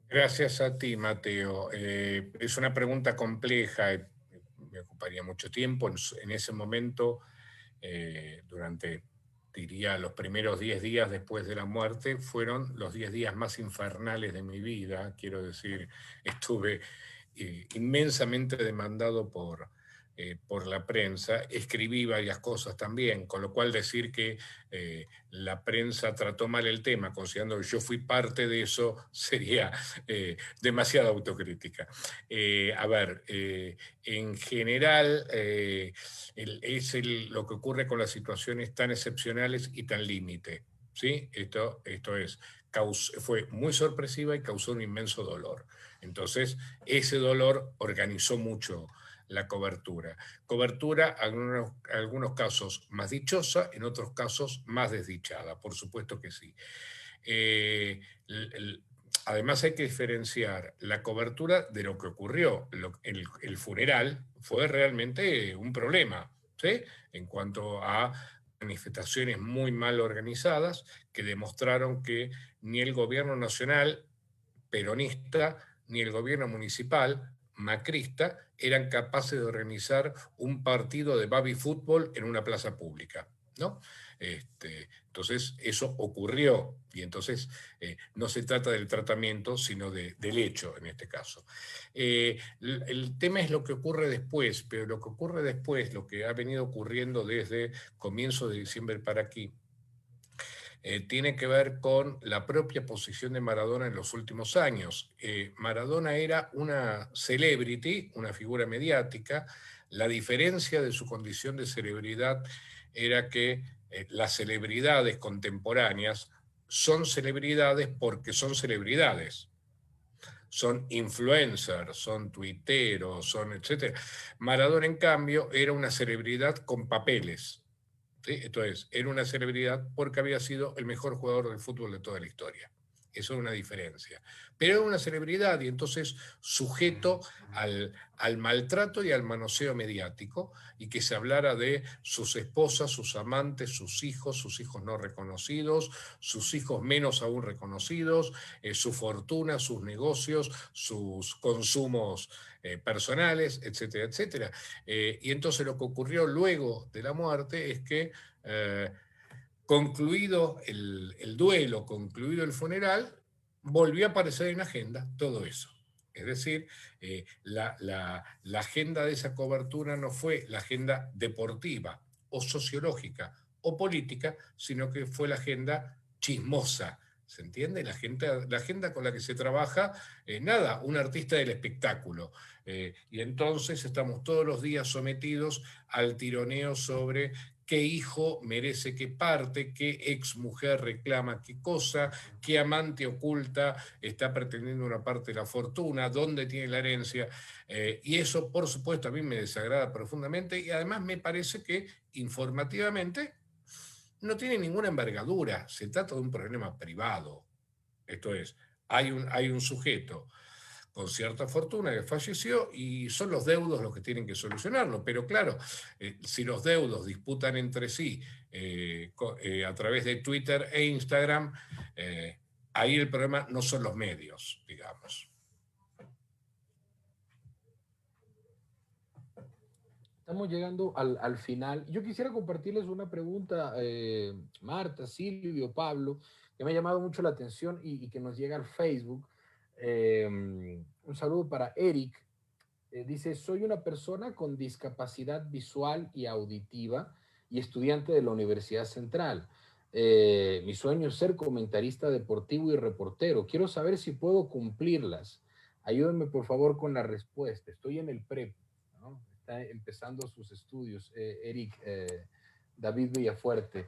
Gracias a ti, Mateo. Es una pregunta compleja, me ocuparía mucho tiempo. En ese momento, durante, diría, los primeros 10 días después de la muerte, fueron los 10 días más infernales de mi vida. Quiero decir, estuve inmensamente demandado por la prensa, escribí varias cosas también, con lo cual decir que la prensa trató mal el tema, considerando que yo fui parte de eso, sería demasiada autocrítica. A ver, en general, lo que ocurre con las situaciones tan excepcionales y tan límite, ¿sí? Esto fue muy sorpresiva y causó un inmenso dolor. Entonces, ese dolor organizó mucho la cobertura. Cobertura, en algunos casos más dichosa, en otros casos más desdichada, por supuesto que sí. Además hay que diferenciar la cobertura de lo que ocurrió. El funeral fue realmente un problema, ¿sí? En cuanto a manifestaciones muy mal organizadas que demostraron que ni el gobierno nacional peronista ni el gobierno municipal macrista eran capaces de organizar un partido de baby fútbol en una plaza pública, ¿no? Entonces eso ocurrió y entonces no se trata del tratamiento sino del hecho en este caso. El tema es lo que ocurre después, pero lo que ocurre después, lo que ha venido ocurriendo desde comienzo de diciembre para aquí, tiene que ver con la propia posición de Maradona en los últimos años. Maradona era una celebrity, una figura mediática. La diferencia de su condición de celebridad era que las celebridades contemporáneas son celebridades porque son celebridades. Son influencers, son tuiteros, son etcétera. Maradona, en cambio, era una celebridad con papeles. ¿Sí? Entonces, era una celebridad porque había sido el mejor jugador del fútbol de toda la historia. Eso es una diferencia. Pero era una celebridad y entonces sujeto al maltrato y al manoseo mediático, y que se hablara de sus esposas, sus amantes, sus hijos no reconocidos, sus hijos menos aún reconocidos, su fortuna, sus negocios, sus consumos personales, etcétera, etcétera. Y entonces lo que ocurrió luego de la muerte es que concluido el duelo, concluido el funeral, volvió a aparecer en la agenda todo eso. Es decir, la agenda de esa cobertura no fue la agenda deportiva o sociológica o política, sino que fue la agenda chismosa. ¿Se entiende? La agenda con la que se trabaja, nada, un artista del espectáculo. Y entonces estamos todos los días sometidos al tironeo sobre qué hijo merece qué parte, qué exmujer reclama qué cosa, qué amante oculta está pretendiendo una parte de la fortuna, dónde tiene la herencia. Y eso, por supuesto, a mí me desagrada profundamente y además me parece que informativamente no tiene ninguna envergadura. Se trata de un problema privado. Esto es, hay un sujeto con cierta fortuna que falleció y son los deudos los que tienen que solucionarlo. Pero claro, si los deudos disputan entre sí a través de Twitter e Instagram, ahí el problema no son los medios, digamos. Estamos llegando al final. Yo quisiera compartirles una pregunta, Marta, Silvio, Pablo, que me ha llamado mucho la atención y que nos llega al Facebook. Un saludo para Eric. Dice, soy una persona con discapacidad visual y auditiva y estudiante de la Universidad Central. Mi sueño es ser comentarista deportivo y reportero. Quiero saber si puedo cumplirlas. Ayúdenme, por favor, con la respuesta. Estoy en el prep, ¿no? Está empezando sus estudios, Eric, David Villafuerte.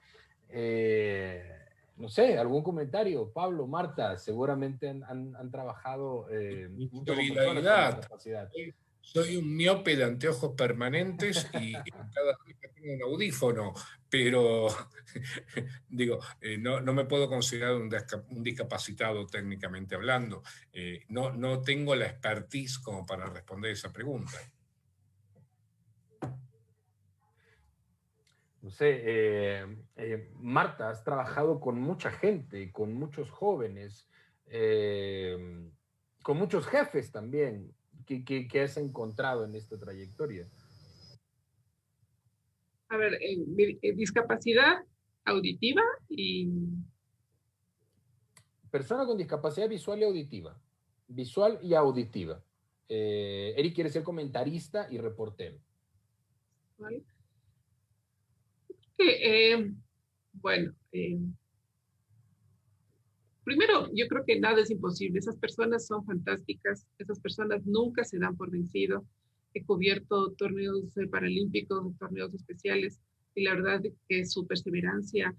No sé, algún comentario, Pablo, Marta, seguramente han trabajado mucho con personas con discapacidad. Soy un miope de anteojos permanentes y cada vez tengo un audífono, pero digo, no me puedo considerar un discapacitado técnicamente hablando. No tengo la expertise como para responder esa pregunta. No sé, Marta, has trabajado con mucha gente, con muchos jóvenes, con muchos jefes también. ¿Qué has encontrado en esta trayectoria? A ver, discapacidad auditiva y... Persona con discapacidad visual y auditiva. Visual y auditiva. Eric quiere ser comentarista y reportero. ¿Vale? Bueno, primero, yo creo que nada es imposible. Esas personas son fantásticas. Esas personas nunca se dan por vencido. He cubierto torneos paralímpicos, torneos especiales, y la verdad es que su perseverancia,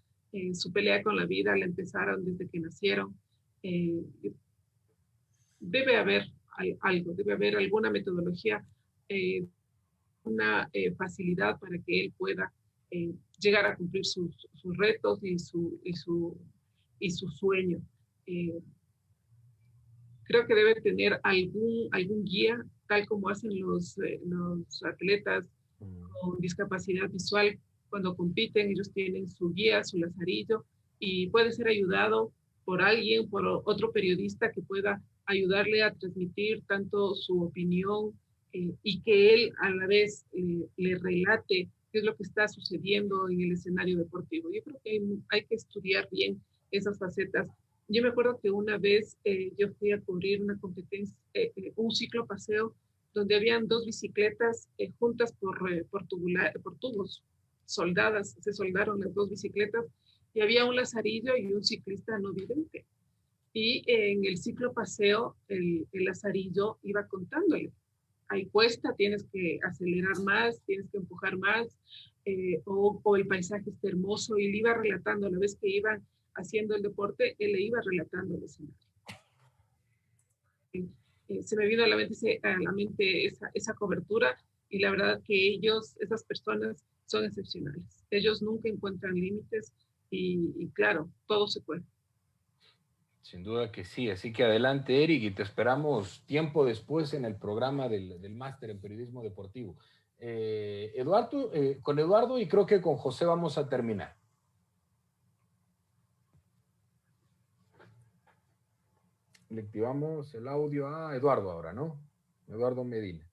su pelea con la vida, la empezaron desde que nacieron. Debe haber algo, debe haber alguna metodología una facilidad para que él pueda llegar a cumplir sus retos y su sueño. Creo que debe tener algún guía, tal como hacen los atletas con discapacidad visual. Cuando compiten, ellos tienen su guía, su lazarillo, y puede ser ayudado por alguien, por otro periodista que pueda ayudarle a transmitir tanto su opinión y que él a la vez le relate qué es lo que está sucediendo en el escenario deportivo. Yo creo que hay que estudiar bien esas facetas. Yo me acuerdo que una vez yo fui a cubrir una competencia, un ciclo paseo, donde habían dos bicicletas juntas por tubos, soldadas, se soldaron las dos bicicletas, y había un lazarillo y un ciclista no vidente. Y en el ciclo paseo, el lazarillo iba contándole: hay cuesta, tienes que acelerar más, tienes que empujar más, o el paisaje está hermoso, y le iba relatando a la vez que iban haciendo el deporte, él le iba relatando el escenario. Se me vino a la mente esa cobertura, y la verdad que esas personas son excepcionales. Ellos nunca encuentran límites y claro, todo se puede. Sin duda que sí, así que adelante, Eric, y te esperamos tiempo después en el programa del máster en periodismo deportivo. Con Eduardo y creo que con José vamos a terminar. Le activamos el audio a Eduardo ahora, ¿no? Eduardo Medina.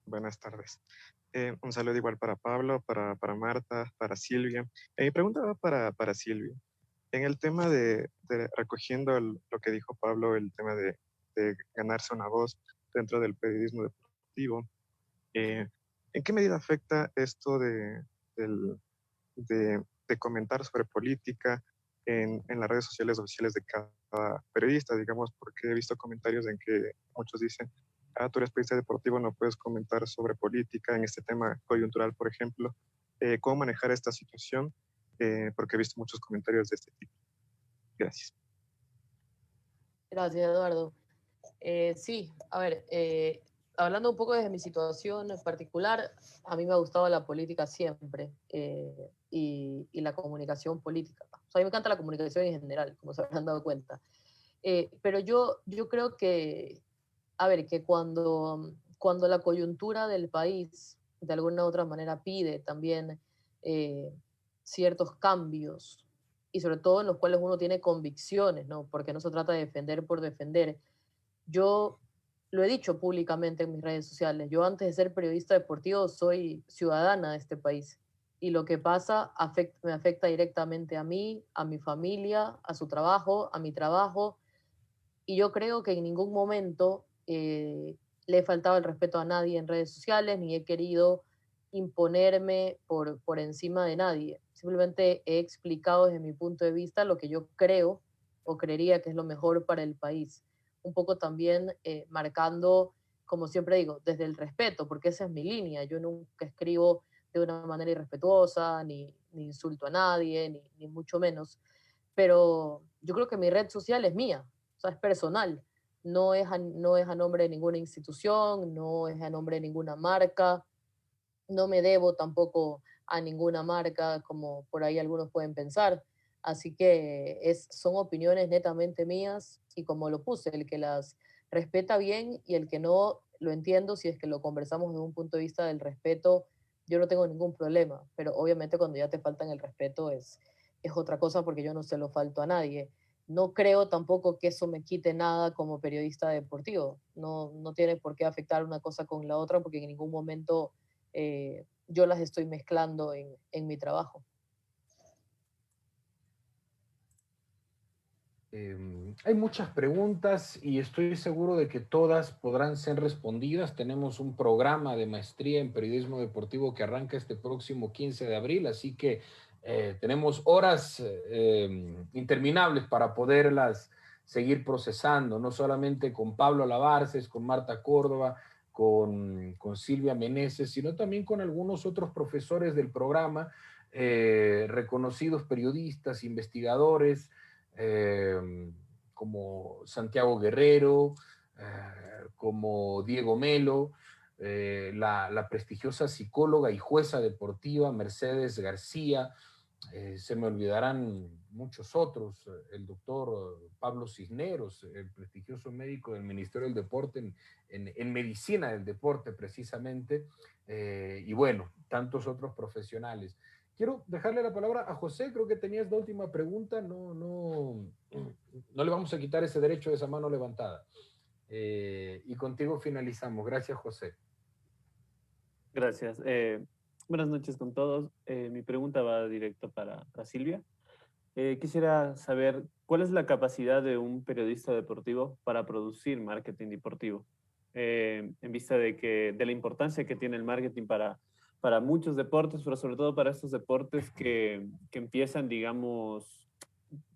Buenas tardes. Un saludo igual para Pablo, para Marta, para Silvia. Mi pregunta va para Silvia. En el tema de recogiendo lo que dijo Pablo, el tema de ganarse una voz dentro del periodismo deportivo, ¿en qué medida afecta esto de comentar sobre política en las redes sociales oficiales de cada periodista? Digamos, porque he visto comentarios en que muchos dicen: tú eres periodista deportivo, no puedes comentar sobre política en este tema coyuntural, por ejemplo. ¿Cómo manejar esta situación? Porque he visto muchos comentarios de este tipo. Gracias. Gracias, Eduardo. Sí, a ver, hablando un poco desde mi situación en particular, a mí me ha gustado la política siempre y la comunicación política. O sea, a mí me encanta la comunicación en general, como se habrán dado cuenta. Pero yo creo que, a ver, que cuando la coyuntura del país de alguna u otra manera pide también ciertos cambios, y sobre todo en los cuales uno tiene convicciones, ¿no? Porque no se trata de defender por defender. Yo lo he dicho públicamente en mis redes sociales: yo antes de ser periodista deportivo soy ciudadana de este país, y lo que pasa me afecta directamente a mí, a mi familia, a su trabajo, a mi trabajo, y yo creo que en ningún momento le he faltado el respeto a nadie en redes sociales, ni he querido imponerme por encima de nadie. Simplemente he explicado desde mi punto de vista lo que yo creo o creería que es lo mejor para el país. Un poco también marcando, como siempre digo, desde el respeto, porque esa es mi línea. Yo nunca escribo de una manera irrespetuosa, ni insulto a nadie, ni mucho menos. Pero yo creo que mi red social es mía, o sea, es personal. No es a nombre de ninguna institución, no es a nombre de ninguna marca. No me debo tampoco a ninguna marca, como por ahí algunos pueden pensar. Así que son opiniones netamente mías, y como lo puse, el que las respeta bien, y el que no, lo entiendo. Si es que lo conversamos desde un punto de vista del respeto, yo no tengo ningún problema, pero obviamente cuando ya te faltan el respeto es otra cosa, porque yo no se lo falto a nadie. No creo tampoco que eso me quite nada como periodista deportivo. No tiene por qué afectar una cosa con la otra, porque en ningún momento yo las estoy mezclando en mi trabajo. Hay muchas preguntas y estoy seguro de que todas podrán ser respondidas. Tenemos un programa de maestría en periodismo deportivo que arranca este próximo 15 de abril, así que tenemos horas interminables para poderlas seguir procesando, no solamente con Pablo Lavarces, con Marta Córdoba, con Silvia Meneses, sino también con algunos otros profesores del programa, reconocidos periodistas, investigadores, como Santiago Guerrero, como Diego Melo, la prestigiosa psicóloga y jueza deportiva Mercedes García, se me olvidarán muchos otros, el doctor Pablo Cisneros, el prestigioso médico del Ministerio del Deporte en medicina del deporte precisamente, y bueno, tantos otros profesionales. Quiero dejarle la palabra a José, creo que tenías la última pregunta, no le vamos a quitar ese derecho de esa mano levantada. Y contigo finalizamos. Gracias, José. Gracias. Buenas noches con todos. Mi pregunta va directo para Silvia. Quisiera saber cuál es la capacidad de un periodista deportivo para producir marketing deportivo, en vista de la importancia que tiene el marketing para muchos deportes, pero sobre todo para estos deportes que empiezan, digamos,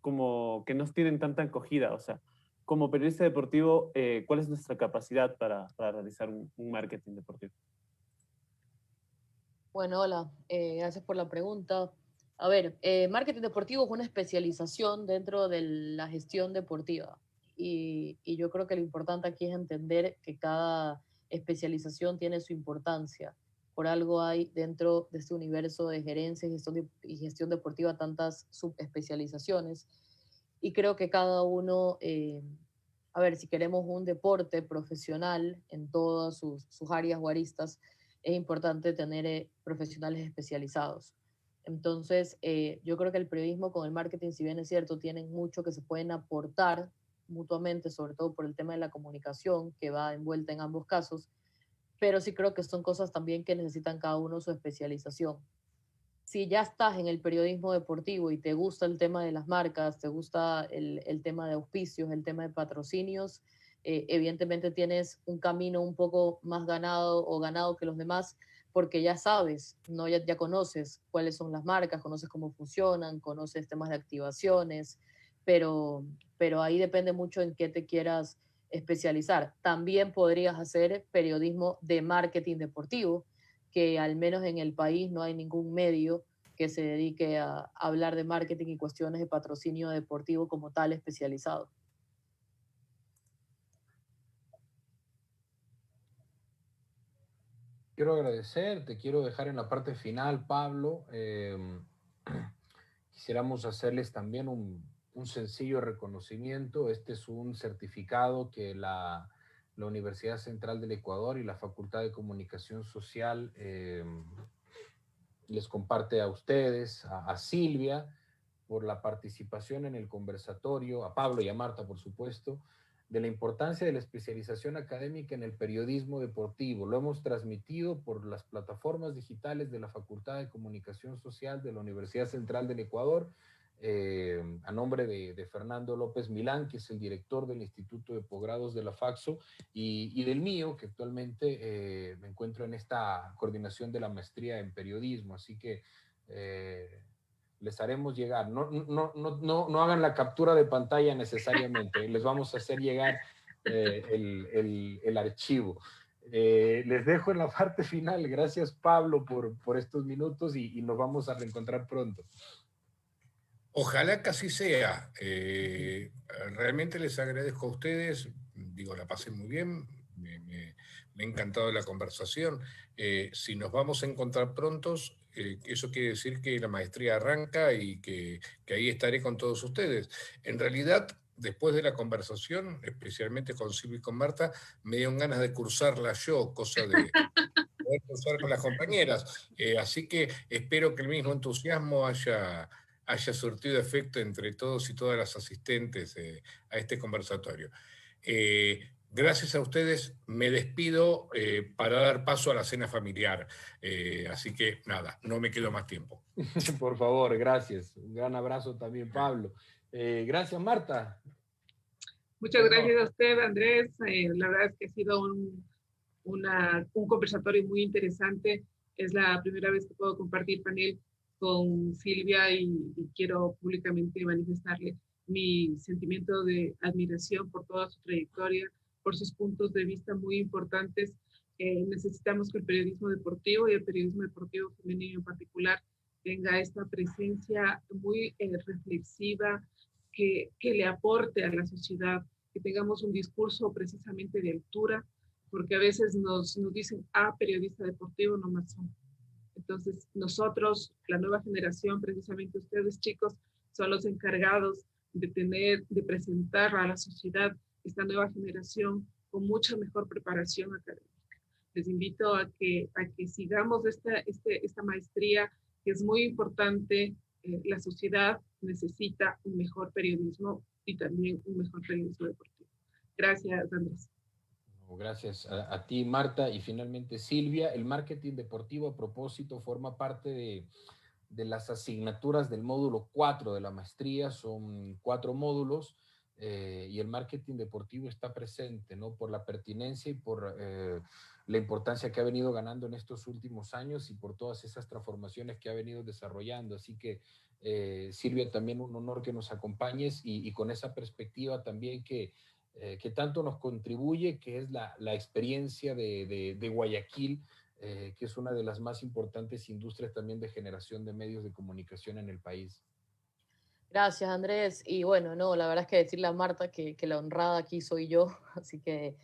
como que no tienen tanta acogida. O sea, como periodista deportivo, ¿cuál es nuestra capacidad para realizar un marketing deportivo? Bueno, hola, gracias por la pregunta. A ver, marketing deportivo es una especialización dentro de la gestión deportiva y yo creo que lo importante aquí es entender que cada especialización tiene su importancia. Por algo hay dentro de este universo de gerencia y gestión deportiva tantas subespecializaciones y creo que cada uno, a ver, si queremos un deporte profesional en todas sus áreas o aristas, es importante tener profesionales especializados. Entonces, yo creo que el periodismo con el marketing, si bien es cierto, tienen mucho que se pueden aportar mutuamente, sobre todo por el tema de la comunicación que va envuelta en ambos casos, pero sí creo que son cosas también que necesitan cada uno su especialización. Si ya estás en el periodismo deportivo y te gusta el tema de las marcas, te gusta el tema de auspicios, el tema de patrocinios, evidentemente tienes un camino un poco más ganado que los demás, porque ya sabes, ¿no? Ya conoces cuáles son las marcas, conoces cómo funcionan, conoces temas de activaciones, pero ahí depende mucho en qué te quieras especializar. También podrías hacer periodismo de marketing deportivo, que al menos en el país no hay ningún medio que se dedique a hablar de marketing y cuestiones de patrocinio deportivo como tal especializado. Quiero agradecer, te quiero dejar en la parte final, Pablo. Quisiéramos hacerles también un sencillo reconocimiento. Este es un certificado que la Universidad Central del Ecuador y la Facultad de Comunicación Social les comparte a ustedes, a Silvia, por la participación en el conversatorio, a Pablo y a Marta, por supuesto, de la importancia de la especialización académica en el periodismo deportivo. Lo hemos transmitido por las plataformas digitales de la Facultad de Comunicación Social de la Universidad Central del Ecuador, a nombre de Fernando López Milán, que es el director del Instituto de Posgrados de la FACSO, y del mío, que actualmente me encuentro en esta coordinación de la maestría en periodismo. Así que les haremos llegar, no hagan la captura de pantalla necesariamente, les vamos a hacer llegar el archivo. Les dejo en la parte final. Gracias, Pablo, por estos minutos y nos vamos a reencontrar pronto. Ojalá que así sea. Realmente les agradezco a ustedes, digo, la pasé muy bien, me ha encantado la conversación. Si nos vamos a encontrar prontos, eso quiere decir que la maestría arranca y que ahí estaré con todos ustedes. En realidad, después de la conversación, especialmente con Silvia y con Marta, me dieron ganas de cursarla yo, cosa de poder cursar con las compañeras. Así que espero que el mismo entusiasmo haya surtido efecto entre todos y todas las asistentes a este conversatorio. Gracias a ustedes, me despido para dar paso a la cena familiar. Así que nada, no me quedo más tiempo. Por favor, gracias. Un gran abrazo también, Pablo. Gracias, Marta. Muchas gracias a usted, Andrés. La verdad es que ha sido un conversatorio muy interesante. Es la primera vez que puedo compartir panel con Silvia y quiero públicamente manifestarle mi sentimiento de admiración por toda su trayectoria, por sus puntos de vista muy importantes. Necesitamos que el periodismo deportivo y el periodismo deportivo femenino en particular tenga esta presencia muy reflexiva que le aporte a la sociedad, que tengamos un discurso precisamente de altura, porque a veces nos dicen, periodista deportivo nomás son. Entonces, nosotros, la nueva generación, precisamente ustedes chicos, son los encargados de presentar a la sociedad esta nueva generación con mucha mejor preparación académica. Les invito a que sigamos esta maestría, que es muy importante. La sociedad necesita un mejor periodismo y también un mejor periodismo deportivo. Gracias, Andrés. Gracias a ti, Marta. Y finalmente, Silvia, el marketing deportivo, a propósito, forma parte de las asignaturas del módulo 4 de la maestría. Son 4 módulos y el marketing deportivo está presente, ¿no? Por la pertinencia y por la importancia que ha venido ganando en estos últimos años y por todas esas transformaciones que ha venido desarrollando. Así que, Silvia, también un honor que nos acompañes y con esa perspectiva también que tanto nos contribuye, que es la experiencia de Guayaquil, que es una de las más importantes industrias también de generación de medios de comunicación en el país. Gracias, Andrés. Y bueno, no, la verdad es que decirle a Marta que la honrada aquí soy yo, así que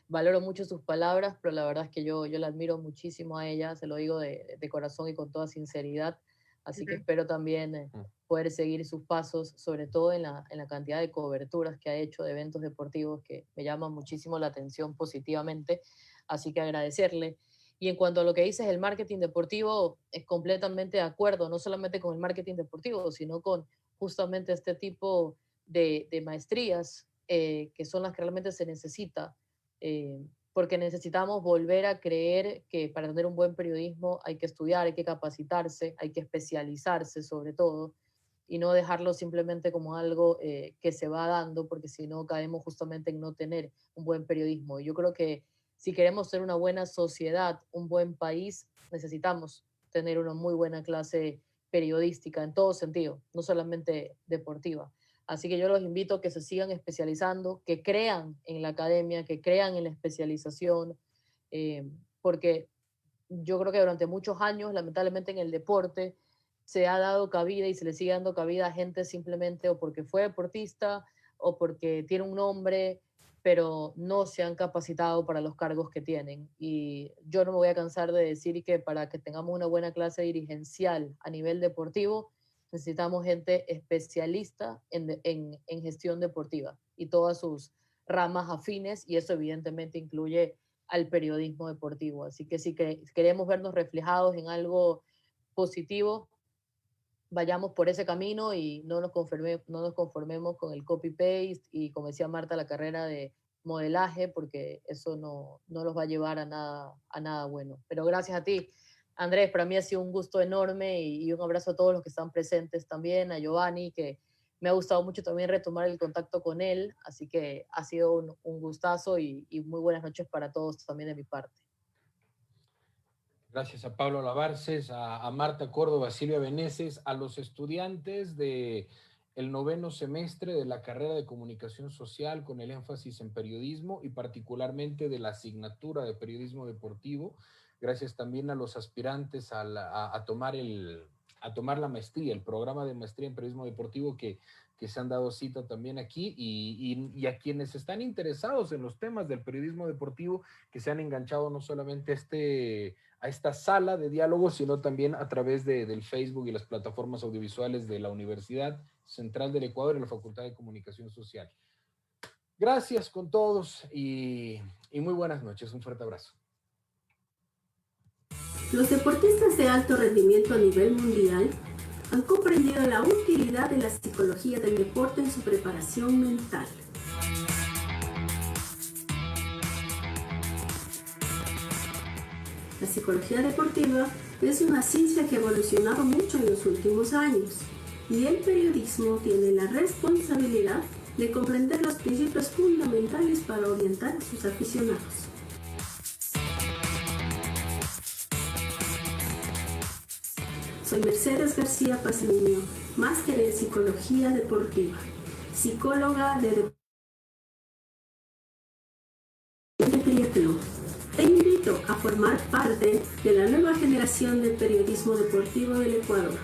valoro mucho sus palabras, pero la verdad es que yo la admiro muchísimo a ella, se lo digo de corazón y con toda sinceridad, así que espero también poder seguir sus pasos, sobre todo en la cantidad de coberturas que ha hecho de eventos deportivos que me llaman muchísimo la atención positivamente, así que agradecerle. Y en cuanto a lo que dices, el marketing deportivo, es completamente de acuerdo, no solamente con el marketing deportivo, sino con justamente este tipo de maestrías que son las que realmente se necesita, porque necesitamos volver a creer que para tener un buen periodismo hay que estudiar, hay que capacitarse, hay que especializarse sobre todo, y no dejarlo simplemente como algo que se va dando, porque si no caemos justamente en no tener un buen periodismo. Y yo creo que si queremos ser una buena sociedad, un buen país, necesitamos tener una muy buena clase periodística en todo sentido, no solamente deportiva. Así que yo los invito a que se sigan especializando, que crean en la academia, que crean en la especialización, porque yo creo que durante muchos años, lamentablemente en el deporte, se ha dado cabida y se le sigue dando cabida a gente simplemente o porque fue deportista o porque tiene un nombre, pero no se han capacitado para los cargos que tienen. Y yo no me voy a cansar de decir que para que tengamos una buena clase dirigencial a nivel deportivo, necesitamos gente especialista en gestión deportiva y todas sus ramas afines, y eso evidentemente incluye al periodismo deportivo. Así que si queremos vernos reflejados en algo positivo, vayamos por ese camino y no nos conformemos con el copy-paste y, como decía Marta, la carrera de modelaje, porque eso no los va a llevar a nada bueno. Pero gracias a ti, Andrés, para mí ha sido un gusto enorme y un abrazo a todos los que están presentes también, a Giovanni, que me ha gustado mucho también retomar el contacto con él, así que ha sido un gustazo y muy buenas noches para todos también de mi parte. Gracias a Pablo Lavarces, a Marta Córdoba, a Silvia Beneses, a los estudiantes del 9º semestre de la carrera de Comunicación Social con el énfasis en periodismo y particularmente de la asignatura de Periodismo Deportivo. Gracias también a los aspirantes a tomar la maestría, el programa de maestría en Periodismo Deportivo que se han dado cita también aquí y a quienes están interesados en los temas del periodismo deportivo, que se han enganchado no solamente a esta sala de diálogo, sino también a través del Facebook y las plataformas audiovisuales de la Universidad Central del Ecuador y la Facultad de Comunicación Social. Gracias con todos y muy buenas noches. Un fuerte abrazo. Los deportistas de alto rendimiento a nivel mundial han comprendido la utilidad de la psicología del deporte en su preparación mental. La psicología deportiva es una ciencia que ha evolucionado mucho en los últimos años y el periodismo tiene la responsabilidad de comprender los principios fundamentales para orientar a sus aficionados. Soy Mercedes García Pazmiño, máster en Psicología Deportiva, psicóloga de triatlón. Te invito a formar parte de la nueva generación del periodismo deportivo del Ecuador.